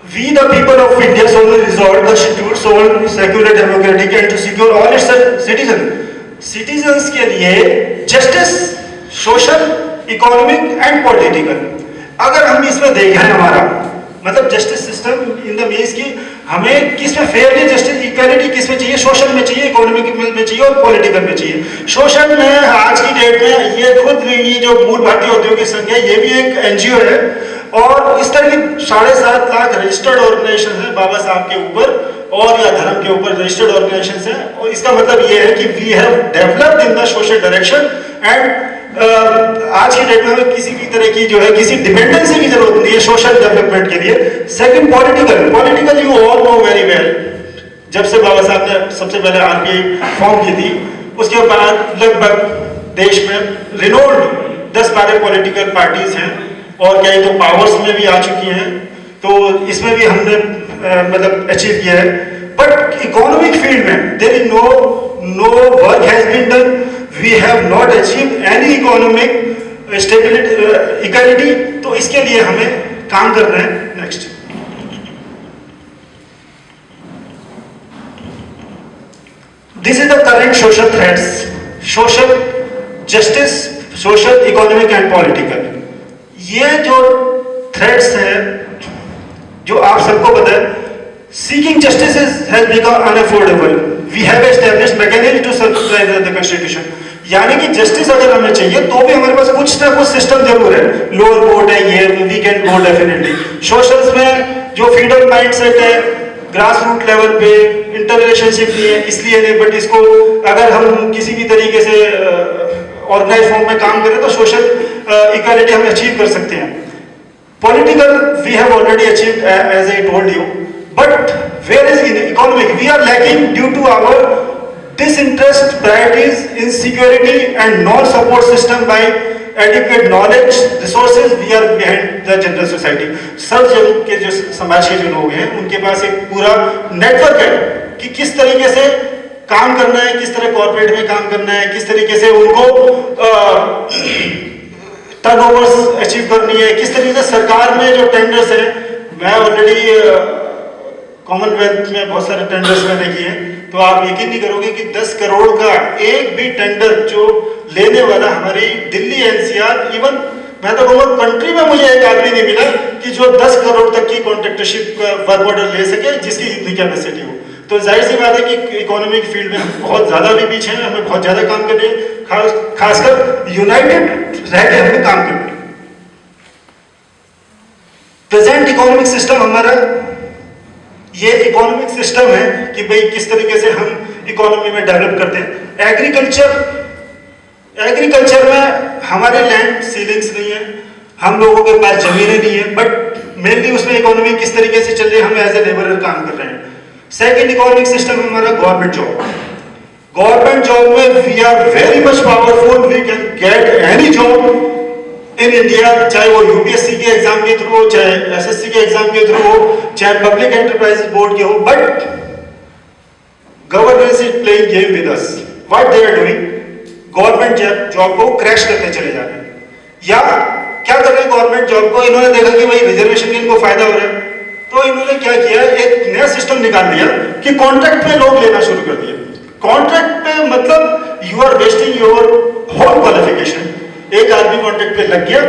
we the people of India solemnly resolve the scheduled sovereign secular democratic and to secure all its citizens के लिए justice, social, economic and political. अगर हम इसमें देखें हमारा मतलब justice system in the means की हमें किस में फेयरली जस्टिस इक्वालिटी किस में चाहिए, सोशल में चाहिए, इकोनॉमिक में चाहिए और पॉलिटिकल में चाहिए। सोशल में आज की डेट में ये खुद ये जो मूल भारतीय औद्योगिक संघ है, ये भी एक एनजीओ है और इस तरह की 7.5 लाख रजिस्टर्ड ऑर्गेनाइजेशन है बाबा साहब के ऊपर और या धर्म के ऊपर रजिस्टर्ड ऑर्गेनाइजेशन है। और इसका मतलब ये है कि we have developed in the social direction and आज की डेट में हमें किसी भी तरह की जो है किसी डिपेंडेंसी की जरूरत नहीं है सोशल डेवलपमेंट के लिए। Second, political you all know very well, जब से बाबा साहब ने सबसे पहले आरपीआई फॉर्म की थी उसके बाद लगभग देश में रिनोल्ड 10-12 पॉलिटिकल पार्टीज हैं और कई तो पावर्स में भी आ चुकी हैं, तो इसमें भी हमने मतलब अचीव किया है। बट इकोनॉमिक फील्ड में there is no work has been done, we have not achieved any economic stability equality, तो इसके लिए हमें काम करना है। Next, this is the current social threats, social justice, social, economic and political. ये जो थ्रेट्स हैं जो आप सबको पता है, seeking justice has become unaffordable, we have established mechanism to subscribe the constitution. यानी कि जस्टिस अगर हमें चाहिए तो भी हमारे पास कुछ ना कुछ सिस्टम जरूर है, लोअर कोर्ट है, ये we can go definitely. Socials में जो फ्रीडम माइंडसेट है ग्रास रूट लेवल पे, इंटर रिलेशनशिप नहीं है इसलिए नहीं, बट इसको अगर हम किसी भी तरीके से ऑर्गेनाइज फॉर्म में काम करें तो सोशल इक्वालिटी हम अचीव कर सकते हैं। Political, we have already achieved, as I told you. But where is economic? We are lacking due to our disinterest priorities in security and non-support system by adequate knowledge, resources. We are behind the general society. सब जन के जो समाज के जो लोग हैं उनके पास एक पूरा नेटवर्क है कि किस तरीके से काम करना है, किस तरह कॉर्पोरेट में काम करना है, किस तरीके से उनको टर्नओवर्स अचीव करनी है, किस तरीके से सरकार में जो टेंडर्स हैं, मैं ऑलरेडी कॉमनवेल्थ में बहुत सारे टेंडर्स मैंने किए हैं, तो आप यकीन नहीं करोगे कि 10 करोड़ का एक भी टेंडर जो लेने वाला हमारी दिल्ली एनसीआर, इवन मैं तो कहूँगा कंट्री में मुझे एक आदमी नहीं मिला कि जो 10 करोड़ तक की कॉन्ट्रैक्टरशिप का वर्क ऑर्डर ले सके जिसकी इतनी कैपेसिटी हो। तो जाहिर सी बात है कि इकोनॉमिक फील्ड में हम बहुत ज्यादा भी पीछे हैं, हमें बहुत ज्यादा काम करने, खासकर यूनाइटेड रह के हमें काम करना है। प्रेजेंट इकोनॉमिक सिस्टम हमारा ये इकोनॉमिक सिस्टम है कि भाई किस तरीके से हम इकोनॉमी में डेवलप करते हैं। एग्रीकल्चर में हमारे लैंड सीलिंग्स नहीं है, हम लोगों के पास जमीनें नहीं है, बट मेनली उसमें इकोनॉमी किस तरीके से चल रही है, हम एज ए लेबरर काम कर रहे हैं। सेकेंड इकोनॉमिक सिस्टम हमारा गवर्नमेंट जॉब। गवर्नमेंट जॉब में we are very much powerful, we can get any job in India, चाहे वो यूपीएससी के एग्जाम के थ्रू हो, चाहे एसएससी के एग्जाम के थ्रू हो, चाहे पब्लिक एंटरप्राइज बोर्ड के हो, but governance is playing game with us. What they are doing, government job को क्रैश करते चले जा रहे हैं. या क्या कर रहे हैं गवर्नमेंट जॉब को, इन्होंने देखा कि भाई रिजर्वेशन के इनको फायदा हो रहा है, तो इन्होंने क्या किया, एक नया सिस्टम निकाल दिया कि कॉन्ट्रैक्ट में लोग लेना शुरू कर दिए. कॉन्ट्रैक्ट पे मतलब you are wasting your whole qualification. एक आदमी कॉन्ट्रैक्ट पे लग गया,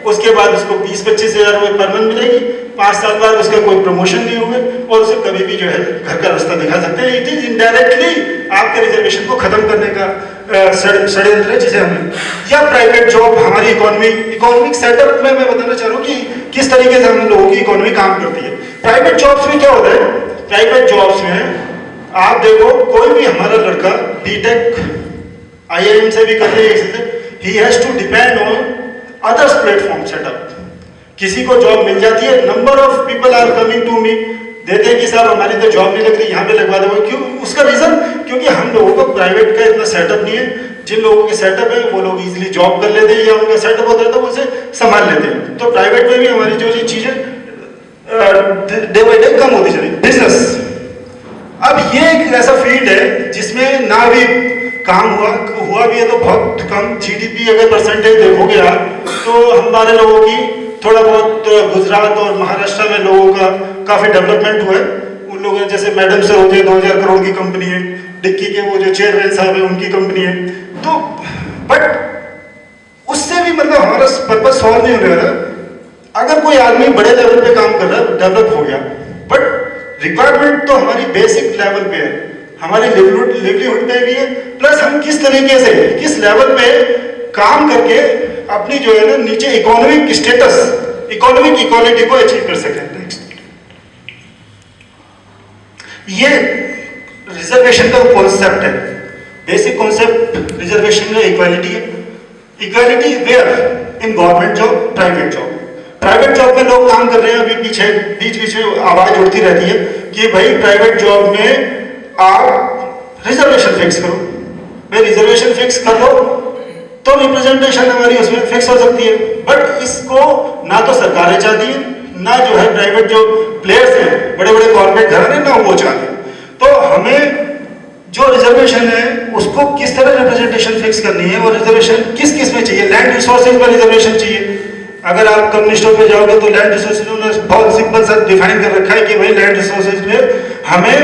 उसके बाद उसको 20-25 हज़ार रुपये पर मंथ मिलेगी, 5 साल बाद उसका कोई प्रमोशन नहीं हुए और उसे कभी भी जो है घर का रास्ता दिखा सकते हैं. इट इज इनडायरेक्टली आपके रिजर्वेशन को खत्म करने का षड्यंत्र है जिसे हमने. या प्राइवेट जॉब, हमारी इकोनॉमिक सेटअप में मैं बताना चाह रहा हूँ कि किस तरीके से हम लोगों की इकोनॉमी काम करती है. प्राइवेट जॉब्स में क्या होता है, प्राइवेट जॉब्स में आप देखो कोई भी हमारा लड़का बीटेक IIM से भी कर ले, he has to depend on others platform setup. किसी को जॉब मिल जाती है, number of people are coming to me, देते हैं कि साहब हमारी तो जॉब नहीं लग रही, यहाँ पे लगवा दो. क्यों? उसका रीजन क्योंकि हम लोगों को प्राइवेट का इतना सेटअप नहीं है. जिन लोगों के सेटअप है वो लोग इजीली जॉब कर लेते हैं या उनका सेटअप होता है तो उसे संभाल लेते हैं. तो प्राइवेट में भी हमारी जो चीजें डे बाई डे कम होती चली. बिजनेस, अब ये एक ऐसा फील्ड है जिसमें ना भी काम हुआ भी है तो बहुत कम. GDP अगर परसेंटेज देखोगे आप तो हमारे लोगों की थोड़ा बहुत गुजरात और महाराष्ट्र में लोगों का काफी डेवलपमेंट हुआ है. उन लोगों जैसे मैडम सर होते हैं, 2000 करोड़ की कंपनी है. डिक्की के वो जो चेयरमैन साहब है उनकी कंपनी है. तो बट उससे भी मतलब हमारा पर्पज सॉल्व नहीं होने वाला. अगर कोई आदमी बड़े लेवल पे काम कर रहा है, डेवलप हो गया, बट रिक्वायरमेंट तो हमारी बेसिक लेवल पे है, हमारी लिवलीहुड पे भी है. प्लस हम किस तरीके से किस लेवल पे काम करके अपनी जो है ना नीचे इकोनॉमिक स्टेटस, इकोनॉमिक इक्वालिटी को अचीव कर सकें. ये रिजर्वेशन का कॉन्सेप्ट है. बेसिक कॉन्सेप्ट रिजर्वेशन में इक्वालिटी है. Equality where, in government job, private job. Private job में लोग काम कर रहे हैं, अभी बीच में आवाज उठती रहती है कि भाई प्राइवेट जॉब में आप रिजर्वेशन फिक्स करो. भाई रिजर्वेशन फिक्स कर लो तो रिप्रेजेंटेशन हमारी उसमें फिक्स हो सकती है. बट इसको ना तो सरकारें चाहती है, ना जो है प्राइवेट जो प्लेयर्स हैं, बड़े बड़े कॉर्पोरेट घराने, ना वो चाहते हैं. तो हमें जो रिजर्वेशन है उसको किस तरह रिप्रेजेंटेशन फिक्स करनी है और रिजर्वेशन किस किस में चाहिए. लैंड रिसोर्सेज में रिजर्वेशन चाहिए. अगर आप कम्युनिस्टों पे जाओगे तो लैंड रिसोर्सेज ने बहुत सिंपल सा डिफाइन कर रखा है कि भाई लैंड रिसोर्सेज में हमें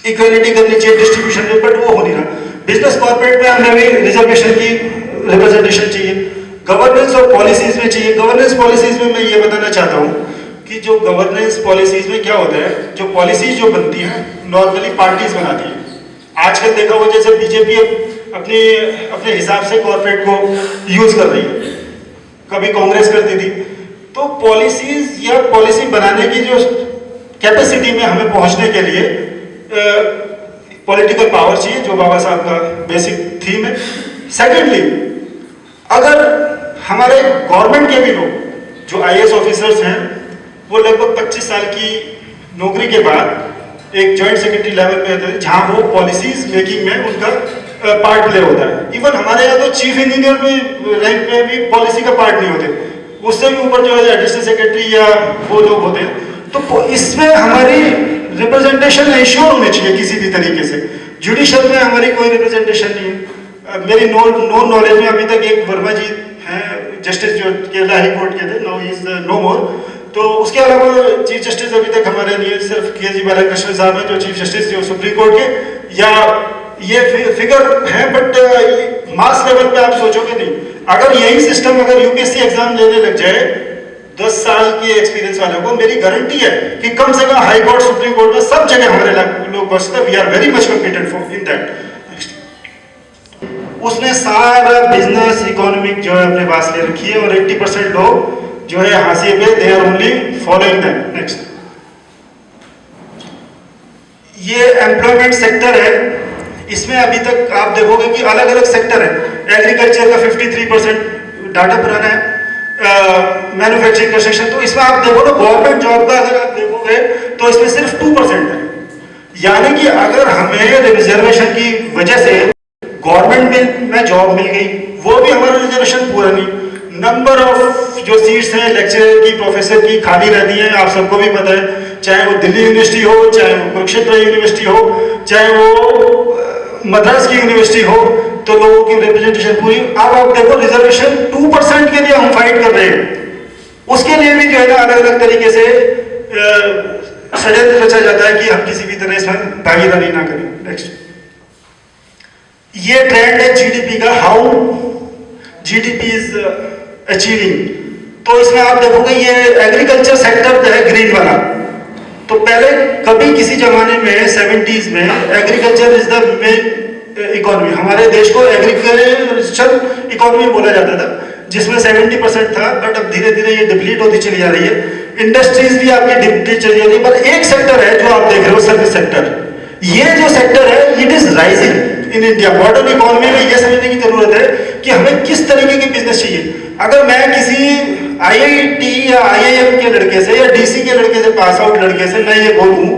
इक्वालिटी करनी चाहिए डिस्ट्रीब्यूशन में, बट वो हो नहीं रहा. बिजनेस कॉर्पोरेट में हमें भी रिजर्वेशन की रिप्रेजेंटेशन चाहिए. गवर्नेंस और पॉलिसीज में चाहिए. गवर्नेंस पॉलिसीज में मैं ये बताना चाहता हूँ कि जो गवर्नेंस पॉलिसीज में क्या होता है, जो पॉलिसीज जो बनती हैं नॉर्मली पार्टीज बनाती है. आजकल देखा हो जैसे बीजेपी अपने हिसाब से कॉर्पोरेट को यूज कर रही है, कभी कांग्रेस करती थी. तो पॉलिसीज या पॉलिसी बनाने की जो कैपेसिटी में हमें पहुंचने के लिए पॉलिटिकल पावर चाहिए, जो बाबा साहब का बेसिक थीम है. सेकेंडली, अगर हमारे गवर्नमेंट के भी लोग जो IAS ऑफिसर्स हैं वो लगभग 25 साल की नौकरी के बाद एक जॉइंट सेक्रेटरी लेवल पे होते हैं जहां वो पॉलिसीज मेकिंग में उनका पार्ट प्ले होता है. इवन हमारे यहाँ तो चीफ इंजीनियर भी रैंक में भी पॉलिसी का पार्ट नहीं होते, उससे भी ऊपर जो है एडिशनल सेक्रेटरी या वो लोग होते हैं. तो इसमें हमारी रिप्रेजेंटेशन इंश्योर होनी चाहिए किसी भी तरीके से. जुडिशल में हमारी कोई रिप्रेजेंटेशन नहीं है. मेरी नॉन नॉलेज में अभी तक एक वर्मा जी हैं जस्टिस जो केरला हाई कोर्ट के थे, नाउ ही इज नो मोर. तो उसके अलावा चीफ जस्टिस अभी तक हमारे लिए सिर्फ KG बालाकृष्णन साहब हैं जो चीफ जस्टिस जो सुप्रीम कोर्ट के, या ये फिगर है. बट मास लेवल पे आप सोचोगे नहीं. अगर यही सिस्टम अगर UPSC एग्जाम लेने लग जाए 10 साल के एक्सपीरियंस वालों को, मेरी गारंटी है कि कम से कम हाई कोर्ट, सुप्रीम कोर्ट में सब जगह हमारे लोग बचते. We are very much competent for in that. उसने सारा बिजनेस इकोनॉमिक जो है अपने पास ले रखी है और 80% लोग जो है हाशिए पे, they are only following them. Next, ये एम्प्लॉयमेंट सेक्टर है. इसमें अभी तक आप देखोगे कि अलग अलग सेक्टर है. एग्रीकल्चर का 53% डाटा पुराना है. मैन्युफैक्चरिंग कंस्ट्रक्शन, तो इसमें आप देखो ना गवर्नमेंट जॉब का अगर आप देखोगे तो इसमें सिर्फ 2% है. यानी कि अगर हमें रिजर्वेशन की वजह से गवर्नमेंट में जॉब मिल गई, वो भी हमारा रिजर्वेशन पूरा नहीं. नंबर ऑफ जो सीट्स हैं लेक्चरर की, प्रोफेसर की खाली रहती हैं, आप सबको भी पता है. चाहे वो दिल्ली यूनिवर्सिटी हो, चाहे वो कुरुक्षेत्र यूनिवर्सिटी हो, चाहे वो मद्रास की यूनिवर्सिटी हो, तो लोगों की रिप्रेजेंटेशन पूरी। अब आप देखो रिजर्वेशन 2% के लिए हम फाइट कर रहे हैं, उसके लिए भी जो है ना अलग अलग तरीके से षड्यंत्र रचा जाता है कि हम किसी भी तरह इसमें भागीदारी ना करें। नेक्स्ट, ये ट्रेंड है जीडीपी का, हाउ जीडीपी इज अचीविंग। तो इसमें आप देखोगे ये एग्रीकल्चर सेक्टर है ग्रीन वाला। तो पहले कभी किसी जमाने में 70s में agriculture is the main economy, हमारे देश को एग्रीकल्चर इकोनॉमी बोला जाता था, जिसमें 70% था। बट अब धीरे धीरे ये डिप्लीट होती चली जा रही है, इंडस्ट्रीज भी आपकी डिप्लीट चली जा रही है। पर एक सेक्टर है जो आप देख रहे हो, सर्विस सेक्टर। ये जो सेक्टर है it is rising in India. Modern economy में ये समझने की जरूरत है कि हमें किस तरीके की बिजनेस चाहिए। अगर मैं किसी IIT या IIM के लड़के से या DC के लड़के से, पास आउट लड़के से मैं ये बोलूं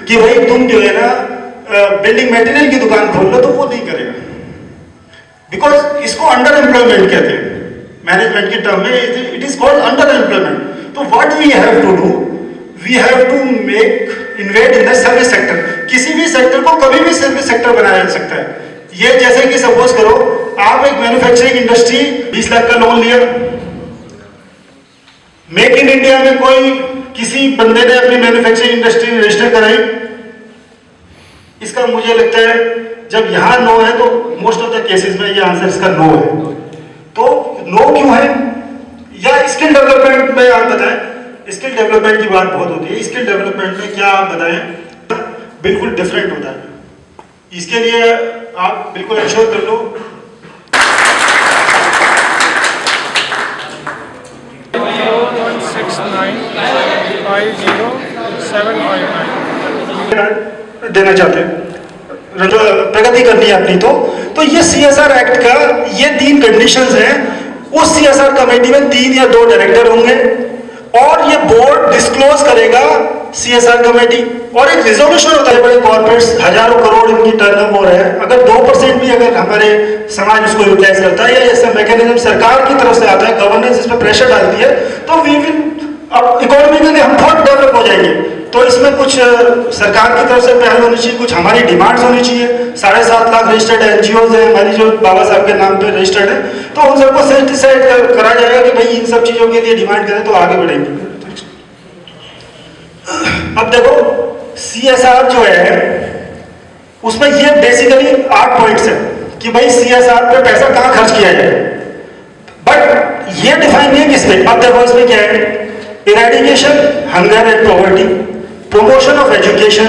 कि भाई तुम जो है ना बिल्डिंग मटेरियल की दुकान खोल लो, तो वो नहीं करेगा, बिकॉज इसको अंडर एम्प्लॉयमेंट कहते हैं मैनेजमेंट के टर्म में, it is called under employment. तो what we have to do, we have to make invest in the service sector. किसी भी सेक्टर को कभी भी सर्विस सेक्टर बनाया जा सकता है। ये जैसे कि सपोज करो आप एक मैन्युफैक्चरिंग इंडस्ट्री 20 लाख का लोन लिया, मेक इन इंडिया में कोई किसी बंदे ने अपनी मैन्युफैक्चरिंग इंडस्ट्री रजिस्टर कराई। इसका मुझे लगता है जब यहां नो है तो मोस्ट ऑफ द केसेस में ये आंसर इसका नो है। तो नो क्यों है? या स्किल डेवलपमेंट में आप बताएं, स्किल डेवलपमेंट की बात बहुत होती है। स्किल डेवलपमेंट में क्या आप बताएं, बिल्कुल डिफरेंट होता है। इसके लिए आप बिल्कुल एश्योर कर लो। देना चाहते हैं, प्रगति करनी है अपनी। तो ये CSR एक्ट का ये 3 कंडीशंस हैं। उस CSR कमेटी में 3 या 2 डायरेक्टर होंगे और ये बोर्ड डिस्क्लोज करेगा CSR कमेटी। और एक रिजोल्यूशन होता है, बड़े कॉर्पोरेट्स हजारों करोड़ इनकी टर्नओवर है, अगर 2% भी अगर हमारे समाज उसको यूटिलाइज करता है या ऐसा मैकेनिज्म सरकार की तरफ से आता है, गवर्नेंस इस पर प्रेशर डालती है, तो वी विल इकोनॉमिकली हम बहुत डेवलप हो जाएंगे। तो इसमें कुछ सरकार की तरफ से पहल होनी चाहिए, कुछ हमारी डिमांड्स होनी चाहिए। 7.5 लाख रजिस्टर्ड NGOs हैं हमारी जो बाबा साहब के नाम पे रजिस्टर्ड है, तो उन सबको सेटिस्फाइड करा जाएगा कि भाई इन सब चीजों के लिए डिमांड करें तो आगे बढ़ेंगे। अब देखो CSR जो है उसमें ये बेसिकली 8 पॉइंट्स है कि भाई CSR पे पैसा कहां खर्च किया जाए, बट ये डिफाइन नहीं है किस पे। अब देखो इसमें क्या है, eradication hunger and poverty, promotion of education.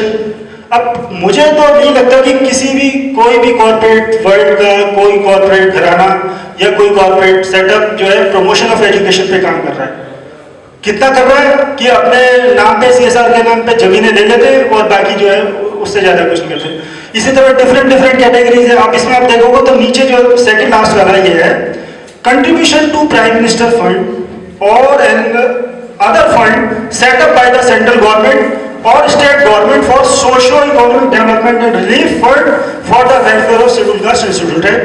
अब मुझे तो नहीं लगता कि किसी भी कोई भी कॉर्पोरेट वर्ल्ड का कोई कॉर्पोरेट घराना या कोई कॉर्पोरेट सेटअप जो है प्रमोशन ऑफ एजुकेशन पे काम कर रहा है। कितना कर रहा है कि अपने नाम पे CSR के नाम पे जमीनें ले लेते हैं और बाकी जो है उससे ज्यादा कुछ नहीं करते। इसी तरह डिफरेंट कैटेगरीज है। आप इसमें आप देखोगे तो नीचे जो सेकंड लास्ट वाला ये है, contribution to prime minister fund और an other fund set up by the central government or state government for socio-economic development and relief fund for the welfare of scheduled caste and scheduled tribe।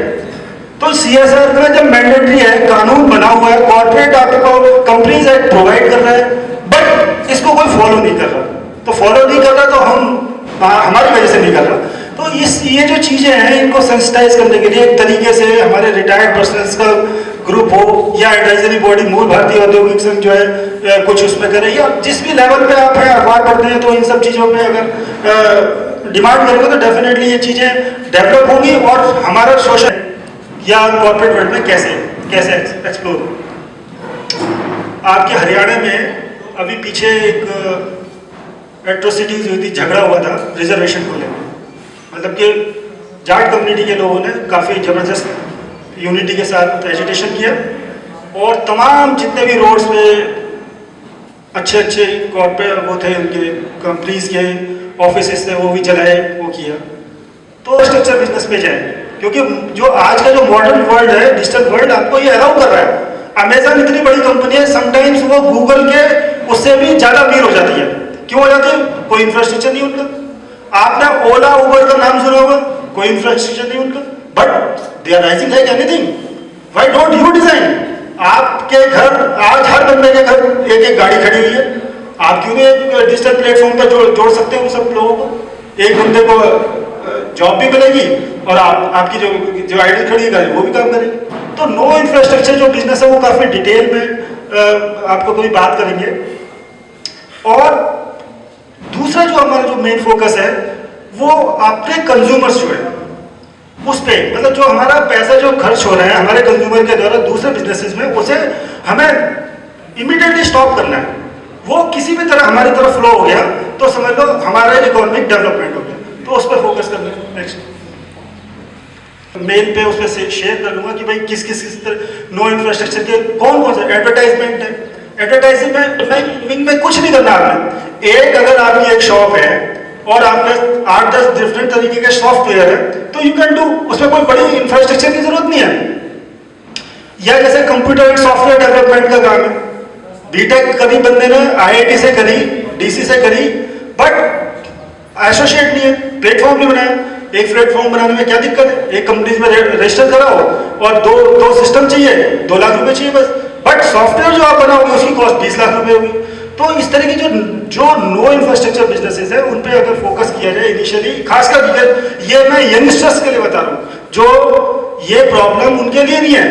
तो CSR का जब mandatory है, कानून बना हुआ है, corporate आपको कंपनीज एक्ट प्रोवाइड कर रहा है, बट इसको कोई फॉलो नहीं कर रहा। तो फॉलो नहीं कर रहा तो हम हमारी वजह से नहीं कर रहा। तो ये जो चीजें हैं इनको सेंसिटाइज करने के लिए एक तरीके से हमारे रिटायर्ड पर्सनल्स का ग्रुप हो या एडवाइजरी बॉडी मूल भारतीय औद्योगिक संघ जो है कुछ उसमें करे, या जिस भी लेवल पे आप है अखबार पढ़ते हैं, तो इन सब चीज़ों पे अगर डिमांड करेंगे तो डेफिनेटली ये चीज़ें डेवलप होंगी और हमारा सोशल या कॉर्पोरेट वर्ल्ड में कैसे एक्सप्लोर हो। आपके हरियाणा में अभी पीछे एक एट्रोसिटीज हुई थी, झगड़ा हुआ था रिजर्वेशन को लेकर। मतलब कि जाट कम्युनिटी के लोगों ने काफ़ी ज़बरदस्त यूनिटी के साथ एजिटेशन किया और तमाम जितने भी रोड्स पे अच्छे कॉर्पोरेट वो थे, उनके कंपनीज के ऑफिसेस थे, वो भी जलाए, वो किया। तो स्ट्रक्चर बिजनेस पे जाए, क्योंकि जो आज का जो मॉडर्न वर्ल्ड है, डिजिटल वर्ल्ड, आपको ये अलाउ कर रहा है। अमेजन इतनी बड़ी कंपनी है, समटाइम्स वो गूगल के उससे भी ज़्यादा अमीर हो जाती है। क्यों हो जाती है? कोई इंफ्रास्ट्रक्चर नहीं उनका। आपने ओला उबर का नाम सुना होगा, कोई इंफ्रास्ट्रक्चर नहीं उनका, but they are rising like anything. Why don't you design? आपके घर आज हर बंदे के घर एक गाड़ी खड़ी हुई है, आप क्यों नहीं एक डिजिटल प्लेटफॉर्म पर जोड़ सकते हैं उन सब लोगों को? एक बंदे को जॉब भी मिलेगी और आपकी जो आइडल खड़ी है वो भी काम करेगी। तो नो इंफ्रास्ट्रक्चर जो बिजनेस है वो काफ़ी डिटेल में आपको कोई बात करेंगे। और दूसरा जो हमारा जो मेन फोकस है वो अपने कंज्यूमर्स जो है उस पे, मतलब जो हमारा पैसा जो खर्च हो रहा है हमारे कंज्यूमर के द्वारा दूसरे बिजनेसेस में, उसे हमें इमीडिएटली स्टॉप करना है। वो किसी भी तरह हमारी तरफ फ्लो हो गया तो समझ लो हमारा इकोनॉमिक डेवलपमेंट हो गया। तो उस पर फोकस करना है। नेक्स्ट मेल पे उस पर शेयर कर लूंगा कि भाई किस किस तरह नो इंफ्रास्ट्रक्चर के कौन कौन सा एडवर्टाइजमेंट है। एडवर्टाइजमेंट में कुछ नहीं करना आपने। एक अगर आपकी एक शॉप है और आपके 8-10 डिफरेंट तरीके के सॉफ्टवेयर है तो यू कैन डू, उसमें कोई बड़ी इंफ्रास्ट्रक्चर की जरूरत नहीं है। या जैसे कंप्यूटर एंड सॉफ्टवेयर डेवलपमेंट का काम है, बीटेक कभी बंदे ने IIT से करी, DC से करी, बट एसोसिएट नहीं है, प्लेटफॉर्म नहीं बनाया। एक प्लेटफॉर्म बनाने में क्या दिक्कत है? एक कंपनी में रजिस्टर कराओ और दो सिस्टम चाहिए, 2 लाख रुपए चाहिए बस। बट सॉफ्टवेयर जो आप बनाओगे उसकी कॉस्ट 20 लाख रुपए होगी। तो इस तरह की जो नो इंफ्रास्ट्रक्चर बिजनेसेस है उन पे अगर फोकस किया जाए इनिशियली, खासकर ये मैं यंगस्टर्स के लिए बता रहा हूँ, जो ये प्रॉब्लम उनके लिए नहीं है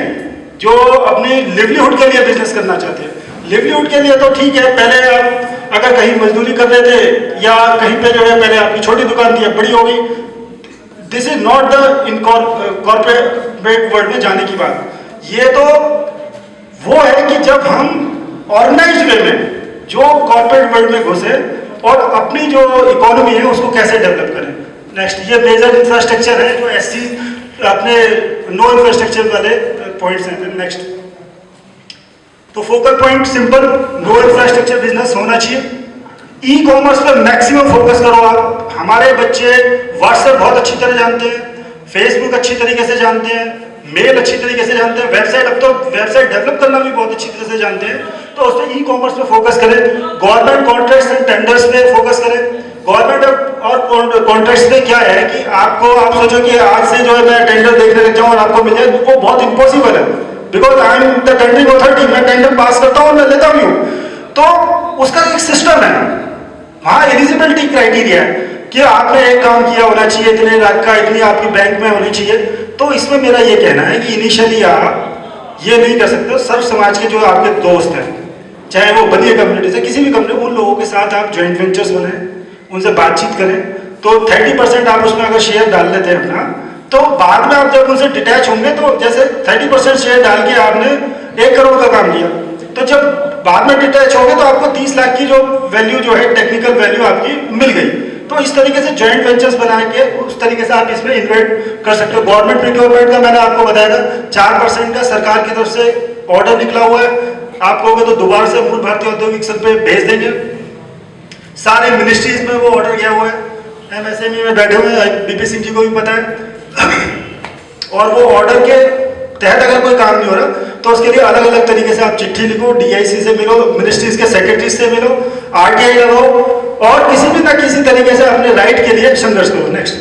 जो अपनी लिवलीहुड के लिए बिजनेस करना चाहते हैं। लिवलीहुड के लिए तो ठीक है, पहले आप अगर कहीं मजदूरी कर रहे थे या कहीं पे जो है पहले आपकी छोटी दुकान थी, अब बड़ी हो गई। This is not the in corporate world में जाने की बात। ये तो वो है कि जब हम ऑर्गेनाइज्ड वे में जो कॉर्पोरेट वर्ल्ड में घुसे और अपनी जो इकोनॉमी है उसको कैसे डेवलप करें। नेक्स्ट, ये मेजर इंफ्रास्ट्रक्चर है जो SC अपने नो इंफ्रास्ट्रक्चर वाले पॉइंट्स हैं। नेक्स्ट, तो focal point simple, no infrastructure business होना चाहिए। ई कॉमर्स पर मैक्सिमम फोकस करो आप। हमारे बच्चे व्हाट्सएप बहुत अच्छी तरह जानते हैं, फेसबुक अच्छी तरीके से जानते हैं, मेल अच्छी तरीके से जानते हैं, वेबसाइट, अब तो वेबसाइट डेवलप करना भी बहुत अच्छी तरह से जानते हैं। तो उस पर ई कॉमर्स पे फोकस करें। गवर्नमेंट कॉन्ट्रैक्ट्स एंड टेंडर्स पे फोकस करें। गवर्नमेंट और कॉन्ट्रैक्ट्स में क्या है कि आप सोचो कि आज से जो है मैं टेंडर देखने लग जाऊँ और आपको मिल जाए, वो बहुत इम्पॉसिबल है। Because I am the tendering authority, मैं टेंडर पास करता हूँ और मैं लेता भी हूँ। तो उसका एक सिस्टम है, वहाँ एलिजिबिलिटी क्राइटेरिया है कि आपने एक काम किया होना चाहिए, इतने लाख का, इतनी आपकी बैंक में होनी चाहिए। तो इसमें मेरा ये कहना है कि इनिशियली आप ये नहीं कर सकते। सर्व समाज के जो आपके दोस्त हैं, चाहे वो बनिए कम्युनिटी से, किसी भी कम्युनिटी, उन लोगों के साथ आप ज्वाइंट वेंचर्स बनाएं, उनसे बातचीत करें। तो 30% आप उसमें अगर शेयर डाल लेते हैं अपना, तो बाद में आप जब उनसे डिटैच होंगे तो जैसे 30% शेयर डाल के आपने 1 करोड़ का काम किया, तो जब बाद में डिटैच होंगे तो आपको 30 लाख की जो वैल्यू जो है, टेक्निकल वैल्यू आपकी मिल गई। तो इस तरीके से जॉइंट वेंचर्स बना के उस तरीके से आप इसमें इन्वेस्ट कर सकते हो। गवर्नमेंट प्रोक्योरमेंट का मैंने आपको बताया था, 4% का सरकार की तरफ से ऑर्डर निकला हुआ है। आप कहोगे तो दोबारा से मूल भारतीय औद्योगिक संघ पे भेज देंगे। सारे मिनिस्ट्रीज में वो ऑर्डर गया हुआ है, MSME में बैठे हुए हैं, BP सिंह जी को भी पता है। और वो ऑर्डर के तहत अगर कोई काम नहीं हो रहा तो उसके लिए अलग अलग तरीके से आप चिट्ठी लिखो, DIC से मिलो, मिनिस्ट्रीज के सेक्रेटरी से मिलो, RTI लगाओ और किसी भी ना किसी तरीके से अपने राइट के लिए संघर्ष करो। नेक्स्ट,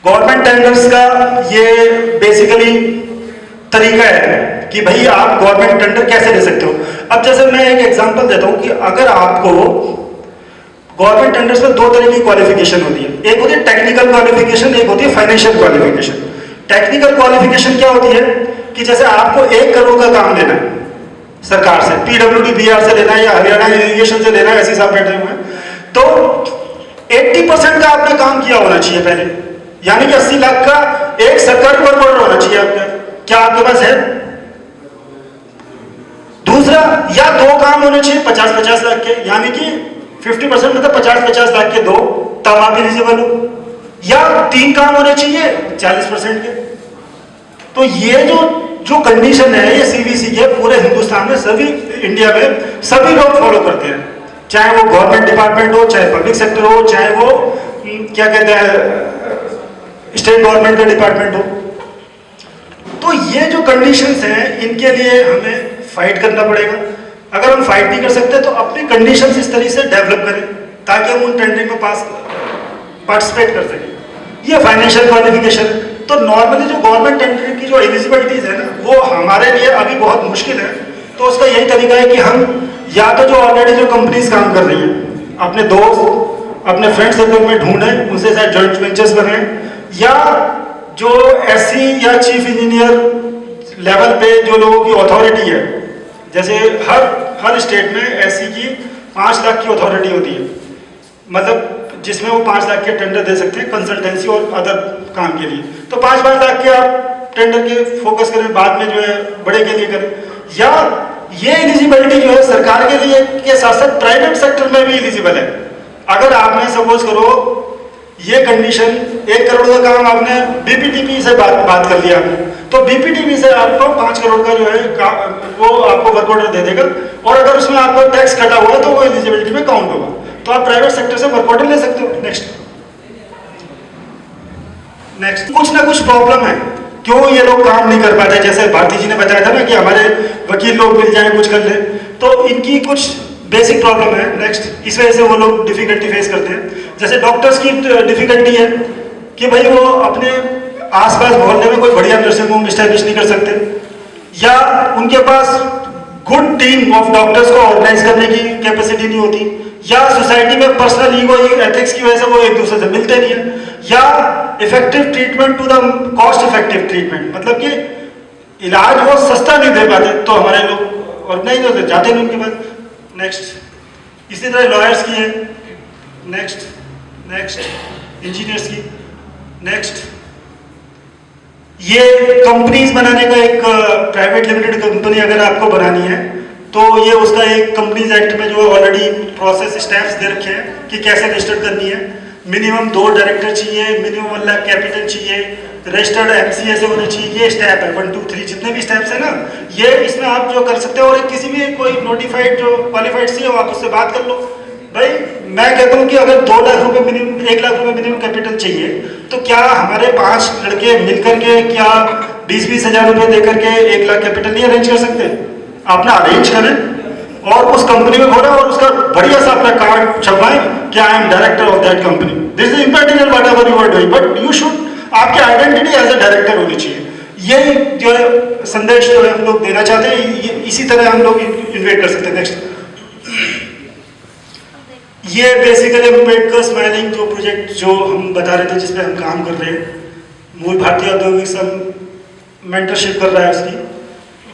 गवर्नमेंट टेंडर्स का ये बेसिकली तरीका है कि भाई आप गवर्नमेंट टेंडर कैसे दे सकते हो। अब जैसे मैं एक एग्जांपल देता हूं कि अगर आपको गवर्नमेंट टेंडर्स में 2 तरह की क्वालिफिकेशन होती है, एक होती है टेक्निकल क्वालिफिकेशन, एक होती है फाइनेंशियल क्वालिफिकेशन। टेक्निकल क्वालिफिकेशन क्या होती है कि जैसे आपको 1 करोड़ का काम लेना है सरकार से, PWD BR से लेना है या हरियाणा इरिगेशन से लेना है, ऐसे साहब बैठे हुए हैं, तो 80% का आपने काम किया होना चाहिए पहले, यानी कि 80 लाख का एक सरकारी वर्क ऑर्डर होना चाहिए आपका। क्या आपके पास है? दूसरा, या 2 काम होने चाहिए 50-50 लाख के, यानी कि 50% मतलब 50-50 लाख के 2, तब आप एलिजिबल हो। या 3 काम होने चाहिए 40% के। तो ये जो कंडीशन है ये CBC के पूरे हिंदुस्तान में, सभी इंडिया में सभी लोग फॉलो करते हैं, चाहे वो गवर्नमेंट डिपार्टमेंट हो, चाहे पब्लिक सेक्टर हो, चाहे वो क्या कहते हैं स्टेट गवर्नमेंट का डिपार्टमेंट हो। तो ये जो कंडीशंस हैं इनके लिए हमें फाइट करना पड़ेगा। अगर हम फाइट नहीं कर सकते तो अपनी कंडीशंस इस तरीके से डेवलप करें ताकि हम उन टेंडरिंग में पार्टिसिपेट कर सकें। ये फाइनेंशियल क्वालिफिकेशन है। तो नॉर्मली जो गवर्नमेंट टेंडरिंग की जो एलिजिबिलिटीज है ना, वो हमारे लिए अभी बहुत मुश्किल है। तो उसका यही तरीका है कि हम या तो जो ऑलरेडी जो कंपनीज काम कर रही हैं अपने दोस्त अपने फ्रेंड सर्कल में ढूंढें, उनसे शायद जॉइंट वेंचर्स बनाएं, या जो एससी या चीफ इंजीनियर लेवल पे जो लोगों की अथॉरिटी है, जैसे हर स्टेट में एससी की 5 लाख की अथॉरिटी होती है, मतलब जिसमें वो 5 लाख के टेंडर दे सकते हैं कंसल्टेंसी और अदर काम के लिए। तो 5-5 लाख के आप टेंडर के फोकस करें, बाद में जो है बड़े के लिए करें। या ये एलिजिबिलिटी जो है सरकार के लिए के साथ साथ प्राइवेट सेक्टर में भी एलिजिबल है। अगर आपने सपोज करो ये कंडीशन 1 करोड़ का काम आपने बीपीटीपी से बात कर लिया आपने, तो बीपीटीपी से आपको 5 करोड़ का जो है वो आपको वर्क ऑर्डर दे देगा, और अगर उसमें आपको टैक्स कटा हुआ है तो वो एलिजिबिलिटी में काउंट होगा, तो आप प्राइवेट सेक्टर से वर्क ऑर्डर ले सकते हो। नेक्स्ट कुछ ना कुछ प्रॉब्लम है, क्यों ये लोग काम नहीं कर पाते। जैसे भारती जी ने बताया था ना कि हमारे वकील लोग मिल जाए कुछ कर ले, तो इनकी कुछ बेसिक प्रॉब्लम है। नेक्स्ट, इस वजह से वो लोग डिफिकल्टी फेस करते हैं। जैसे डॉक्टर्स की डिफिकल्टी है कि भाई वो अपने आसपास मोहल्ले में कोई बढ़िया नर्सिंग होम स्टैब्लिश नहीं कर सकते, या उनके पास गुड टीम ऑफ डॉक्टर्स को ऑर्गेनाइज करने की कैपेसिटी नहीं होती, या सोसाइटी में पर्सनल ईगो एथिक्स की वजह से वो एक दूसरे से मिलते नहीं है, या effective treatment to the cost effective treatment, मतलब कि इलाज वो सस्ता नहीं दे पाते, तो हमारे लोग ऑर्गेनाइज होते जाते नहीं उनके पास। नेक्स्ट, इसी तरह लॉयर्स की है। नेक्स्ट इंजीनियर्स की। नेक्स्ट, ये कंपनीज बनाने का एक प्राइवेट लिमिटेड कंपनी अगर आपको बनानी है तो ये उसका एक कंपनीज एक्ट में जो ऑलरेडी प्रोसेस स्टेप्स दे रखे हैं कि कैसे रजिस्टर्ड करनी है। मिनिमम 2 डायरेक्टर चाहिए, मिनिमम 1 लाख कैपिटल चाहिए, रजिस्टर्ड एमसीए से होने चाहिए। ये स्टेप है 1 2 3 जितने भी स्टेप्स है ना, ये इसमें आप जो कर सकते हो। और किसी भी कोई नोटिफाइड जो क्वालिफाइड सी हो आप उससे बात कर लो। भाई मैं कहता हूँ कि अगर 2 लाख रुपए मिनिमम 1 लाख रुपए मिनिमम कैपिटल चाहिए, तो क्या हमारे 5 लड़के मिलकर के क्या 20-20 हजार रुपए देकर के 1 लाख कैपिटल नहीं अरेंज कर सकते? आपने अरेंज करें और उस कंपनी में खोलें और उसका बढ़िया सा अपना कार्ड छपवाएं कि I am director of that company, this is important whatever you are doing, but you should, आपकी आइडेंटिटी एज अ डायरेक्टर होनी चाहिए। ये जो है संदेश जो है हम लोग देना चाहते हैं, इसी तरह हम लोग इन्वेट कर सकते हैं। नेक्स्ट, ये बेसिकली अम्बेडकर स्माइलिंग जो प्रोजेक्ट जो हम बता रहे थे जिसपे हम काम कर रहे हैं, मूल भारतीय औद्योगिक संघ मेंटरशिप कर रहा है उसकी,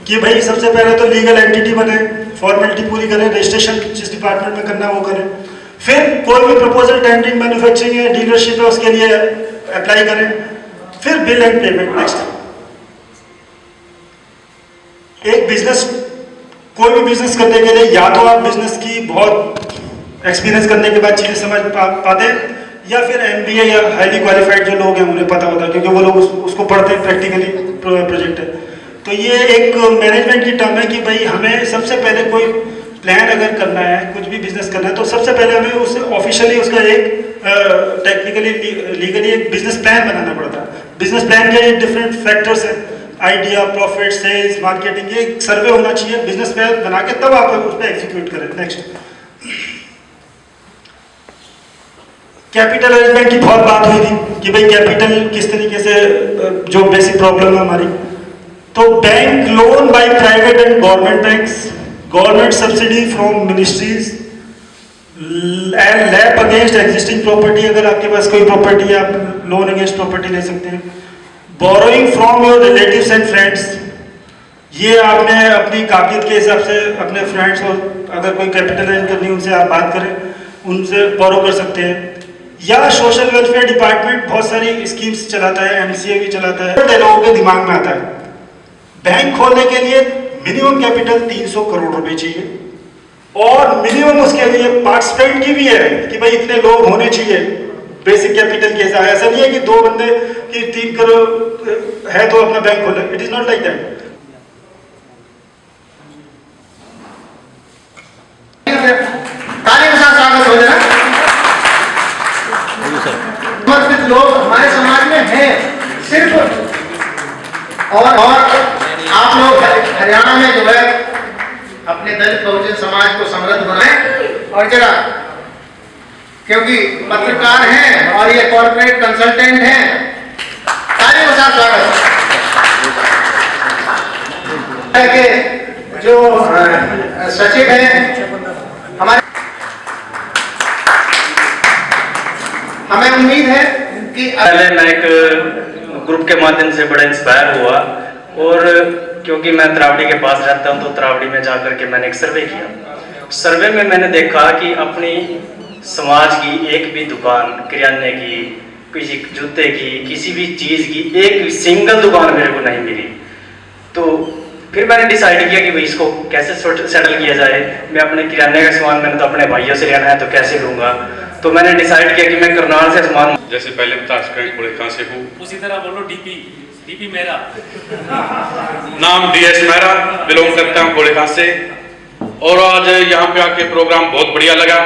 कि भाई सबसे पहले तो लीगल एंटिटी बने, फॉर्मेलिटी पूरी करें, रजिस्ट्रेशन जिस डिपार्टमेंट में करना वो करें, फिर कोई भी प्रपोजल टेंडरिंग मैन्युफैक्चरिंग है डीलरशिप है उसके लिए अप्लाई करें, फिर बिल एंड पेमेंट। नेक्स्ट, एक बिजनेस, कोई भी बिजनेस करने के लिए या तो आप बिजनेस की बहुत एक्सपीरियंस करने के बाद चीजें समझ पाते हैं, या फिर एमबीए या हाईली क्वालिफाइड जो लोग हैं उन्हें पता होता है, क्योंकि वो लोग उसको पढ़ते हैं, प्रैक्टिकली प्रोजेक्ट है। तो ये एक मैनेजमेंट की टर्म है कि भाई हमें सबसे पहले कोई प्लान अगर करना है, कुछ भी बिजनेस करना है, तो सबसे पहले हमें उसे ऑफिशियली उसका एक टेक्निकली लीगली एक बिजनेस प्लान बनाना पड़ता है। बिजनेस प्लान के डिफरेंट फैक्टर्स हैं, आइडिया, प्रॉफिट, सेल्स, मार्केटिंग, ये एक सर्वे होना चाहिए। बिजनेस प्लान बना के तब आप उस पर एग्जीक्यूट करें। नेक्स्ट, कैपिटल अरेंजमेंट की बहुत बात हुई थी कि भाई कैपिटल किस तरीके से, जो बेसिक प्रॉब्लम है हमारी, तो bank loan by private and government banks, government subsidy from ministries and lap against existing property, अगर आपके पास कोई प्रॉपर्टी है आप लोन अगेंस्ट प्रॉपर्टी ले सकते हैं। Borrowing from your relatives and friends, ये आपने अपनी काबिलियत के हिसाब से अपने फ्रेंड्स और अगर कोई कैपिटल अरेंज करनी उनसे आप बात करें, उनसे बोरो कर सकते हैं। या सोशल वेलफेयर डिपार्टमेंट बहुत सारी स्कीम्स चलाता है, एमसीए भी चलाता है। लोगों के दिमाग में आता है बैंक खोलने के लिए मिनिमम कैपिटल 300 करोड़ रुपए चाहिए और मिनिमम उसके लिए पार्टिसिपेंट की भी है कि भाई इतने लोग होने चाहिए बेसिक कैपिटल के हिसाब। ऐसा नहीं है कि 2 बंदे की 3 करोड़ है तो अपना बैंक खोले, it is not like that. लोग हमारे समाज में हैं सिर्फ, और आप लोग हरियाणा में जो है अपने दलित बहुजन समाज को समृद्ध बनाएं। और जरा, क्योंकि पत्रकार हैं और ये कॉर्पोरेट कंसल्टेंट हैं, तालियों के साथ स्वागत। जो सचिव हैं हमारे, हमें उम्मीद है कि पहले मैं एक ग्रुप के माध्यम से बड़ा इंस्पायर हुआ, और क्योंकि मैं त्रावड़ी के पास रहता हूं तो त्रावड़ी में जाकर के मैंने एक सर्वे किया। सर्वे में मैंने देखा कि अपनी समाज की एक भी दुकान, किराने की, किसी जूते की, किसी भी चीज़ की एक सिंगल दुकान मेरे को नहीं मिली। तो फिर मैंने डिसाइड किया कि भाई इसको कैसे सेटल किया जाए। मैं अपने किराने का सामान मैंने तो अपने भाइयों से लेना है, तो कैसे लूँगा। तो मैंने डिसाइड किया कि मैं करनाल से सामान, जैसे पहले बता कहाँ से हूँ, उसी तरह बोलो डीपी मेरा नाम DS मेहरा, बिलोंग करता हूँ कोड़ेखां से। और आज यहाँ पे आके प्रोग्राम बहुत बढ़िया लगा,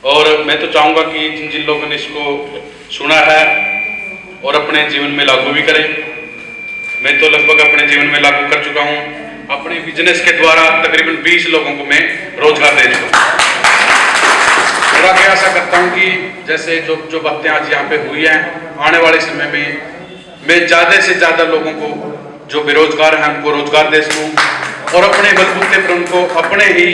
और मैं तो चाहूँगा कि जिन जिन लोगों ने इसको सुना है और अपने जीवन में लागू भी करें। मैं तो लगभग अपने जीवन में लागू कर चुका हूँ। अपने बिजनेस के द्वारा तकरीबन 20 लोगों को मैं रोजगार दे चुका हूँ। और आगे आशा करता हूँ कि जैसे जो बातें आज यहाँ पे हुई हैं, आने वाले समय में मैं ज़्यादा से ज़्यादा लोगों को जो बेरोजगार हैं उनको रोजगार दे सकूँ, और अपने बलबूते पर उनको अपने ही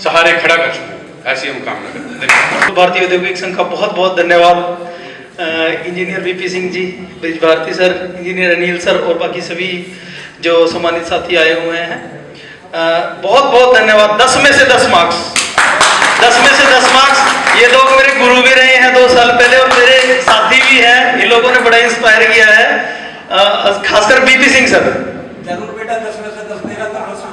सहारे खड़ा कर सकूँ। ऐसी हम कामना करते हैं। भारतीय औद्योगिक संघ का बहुत बहुत धन्यवाद। Engineer VP Singh ji, Brij Bharti sir, engineer Anil sir और बाकी सभी जो सम्मानित साथी आए हुए हैं, बहुत बहुत धन्यवाद। 10 में से 10 मार्क्स, 10 में से 10 मार्क्स। ये लोग मेरे गुरु भी रहे हैं 2 साल पहले, और मेरे साथी भी हैं। इन लोगों ने बड़ा इंस्पायर किया है, खासकर VP सिंह सर। जरूर बेटा 10 में से 10 देगा तो सर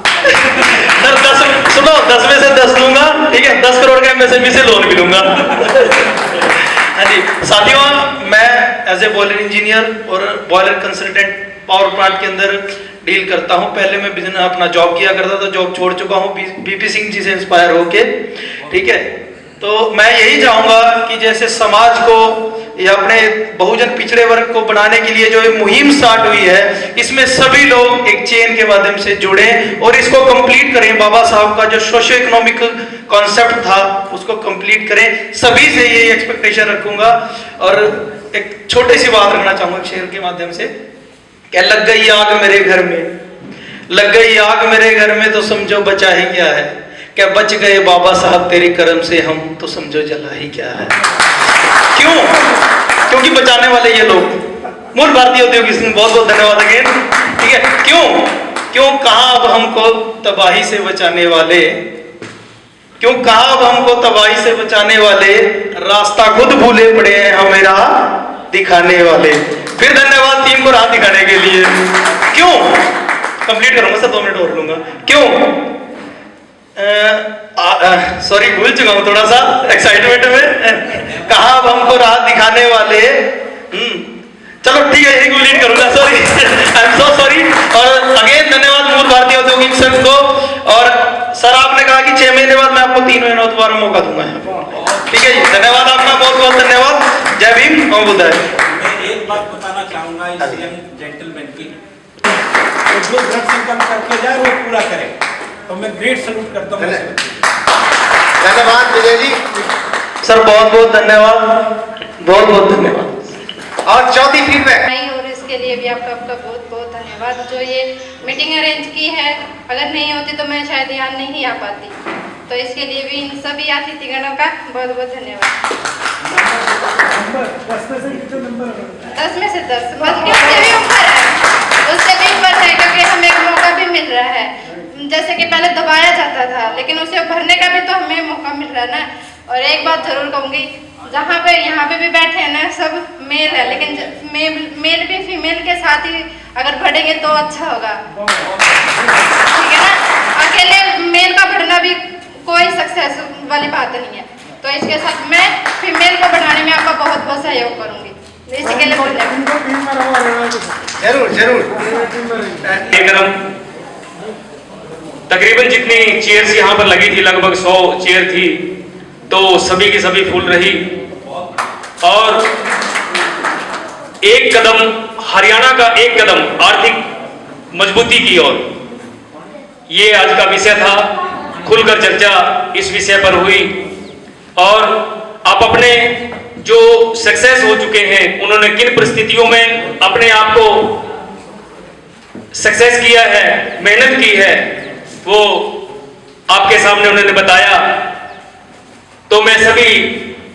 10 सुनो, 10 में से 10 दूंगा, ठीक है। 10 करोड़ का MSME से लोन भी दूंगा। हाँ जी साथियों, मैं एज ए बॉयलर इंजीनियर और बॉयलर कंसल्टेंट पावर प्लांट के अंदर डील करता हूँ। पहले मैं बिजनेस अपना जॉब किया करता था, जॉब छोड़ चुका हूँ VP सिंह जी से इंस्पायर होके, ठीक है। तो मैं यही चाहूँगा कि जैसे समाज को या अपने बहुजन पिछड़े वर्ग को बनाने के लिए जो एक मुहिम स्टार्ट हुई है, इसमें सभी लोग एक चेन के माध्यम से जुड़े और इसको कंप्लीट करें। बाबा साहब का जो सोशो इकोनॉमिक कॉन्सेप्ट था उसको कंप्लीट करें। सभी से ये एक्सपेक्टेशन रखूंगा। और एक छोटी सी बात रखना चाहूँगा शेर के माध्यम से, क्या लग गई आग मेरे घर में, लग गई आग मेरे घर में, तो समझो बचा ही क्या है। क्या बच गए बाबा साहब तेरे कर्म से हम, तो समझो जला ही क्या है। क्यों? क्योंकि बचाने वाले ये लोग। मूल भारतीय औद्योगिक संघ, बहुत बहुत धन्यवाद अगेन, ठीक है। क्यों कहा अब हमको तबाही से बचाने वाले, क्यों कहा अब हमको तबाही से बचाने वाले, रास्ता खुद भूले पड़े हैं हमें राह दिखाने वाले। फिर धन्यवाद टीम को राह दिखाने के लिए। क्यों? कंप्लीट करूंगा सर, 2 मिनट और लूंगा। क्यों? सॉरी भूल चुका हूं थोड़ा सा एक्साइटमेंट में। कहा अब हमको राह दिखाने वाले, चलो ठीक है यही कंप्लीट करूंगा, sorry I am so sorry. और अगेन धन्यवाद मूल भारतीय औद्योगिक संघ को। और सर आपने कहा कि 6 महीने बाद मैं आपको 3 महीनों दोबारा मौका दूंगा, ठीक है जी। धन्यवाद आपका, बहुत बहुत धन्यवाद। जय भीम, ओम बुद्धाय। मैं एक बात बताना चाहूंगा इस यंग जेंटलमैन की, जो दृढ़ संकल्प करके जाए वो पूरा करे, तो मैं ग्रेट सल्यूट करता हूँ। धन्यवाद विजय जी। सर बहुत बहुत धन्यवाद, बहुत बहुत धन्यवाद। और चौथी फीडबैक, और इसके लिए भी आपका बहुत बहुत धन्यवाद। जो ये मीटिंग अरेंज की है, अगर नहीं होती तो मैं शायद यहाँ नहीं आ पाती, तो इसके लिए भी इन सभी अतिथिगणों का बहुत बहुत धन्यवाद। 10 में से 10, बल्कि उससे भी ऊपर है, उससे भी ऊपर है, क्योंकि हमें एक मौका भी मिल रहा है। जैसे कि पहले दबाया जाता था, लेकिन उसे भरने का भी तो हमें मौका मिल रहा है ना। और एक बात जरूर कहूँगी, जहाँ पे यहाँ पे भी बैठे हैं ना, सब मेल है, लेकिन मेल भी फीमेल के साथ ही अगर बढ़ेंगे तो अच्छा होगा, ठीक है ना। अकेले मेल का बढ़ना भी कोई सक्सेस वाली बात नहीं है। तो इसके साथ मैं फीमेल को बढ़ाने में आपका बहुत बहुत सहयोग करूँगी। इसके लिए जरूर जरूर। तकरीबन जितनी चेयर्स यहाँ पर लगी थी, लगभग 100 चेयर थी, तो सभी की सभी फुल रही। और एक कदम, हरियाणा का एक कदम आर्थिक मजबूती की ओर, ये आज का विषय था। खुलकर चर्चा इस विषय पर हुई, और आप अपने जो सक्सेस हो चुके हैं, उन्होंने किन परिस्थितियों में अपने आप को सक्सेस किया है, मेहनत की है, वो आपके सामने उन्होंने बताया, तो मैं सभी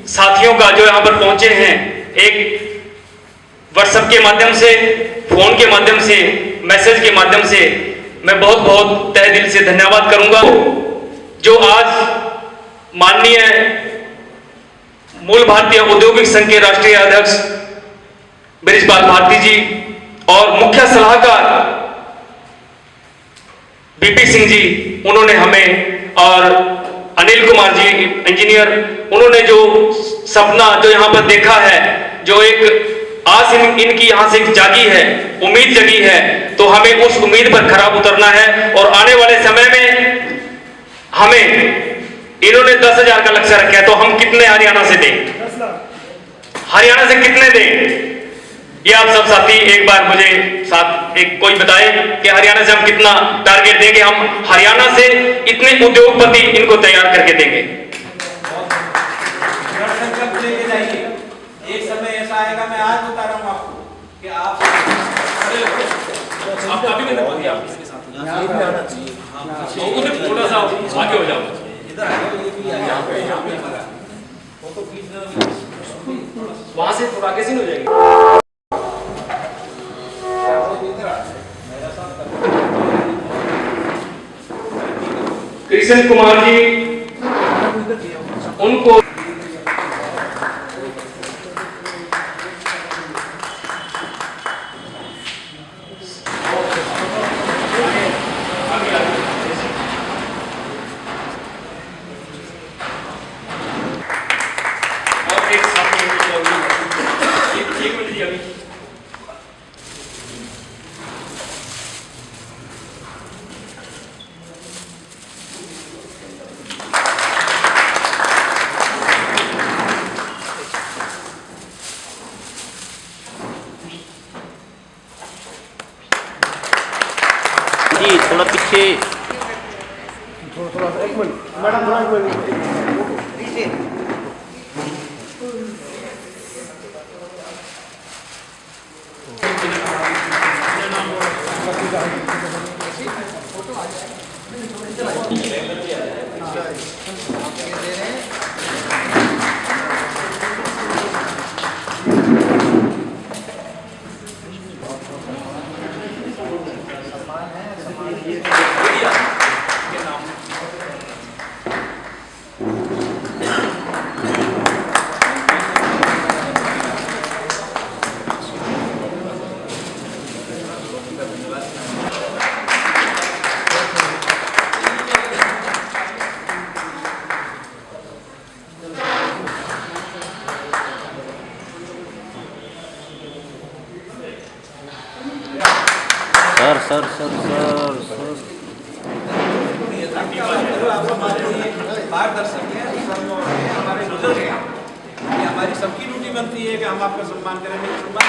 साथियों का जो यहां पर पहुंचे हैं, एक व्हाट्सएप के माध्यम से, फोन के माध्यम से, मैसेज के माध्यम से मैं बहुत बहुत तहे दिल से धन्यवाद करूंगा। जो आज माननीय मूल भारतीय औद्योगिक संघ के राष्ट्रीय अध्यक्ष बृजपाल भारती जी और मुख्य सलाहकार बीपी सिंह जी, उन्होंने हमें, और अनिल कुमार जी इंजीनियर, उन्होंने जो सपना जो यहाँ पर देखा है, जो एक आस इनकी यहाँ से जागी है, उम्मीद जगी है, तो हमें उस उम्मीद पर खरा उतरना है। और आने वाले समय में हमें, इन्होंने 10,000 का लक्ष्य रखा है, तो हम कितने हरियाणा से दें? हरियाणा से कितने दें? ये आप सब साथी एक बार मुझे साथ एक कोई बताए कि हरियाणा से हम कितना टारगेट देंगे। हम हरियाणा से इतने उद्योगपति इनको तैयार करके देंगे। संकल्प लेके जाइए, एक समय ऐसा आएगा, मैं आज बता रहा हूँ आपको कि आप अभी मैंने बोल दिया उधर थोड़ा सा आगे हो जाओ, इधर आ जाओ, ये भी यहाँ पे फोटो खींचना, वहां से थोड़ा आगे से हो जाएगी। कृष्ण कुमार जी, उनको जी थोड़ा पीछे, मैडम थोड़ा एक minute. Sir sir sir sir आप हमारे लिए मार्गदर्शक हैं, हमारे बुजुर्ग हैं, ये हमारी सबकी ड्यूटी बनती है कि हम आपका सम्मान करें। सम्मान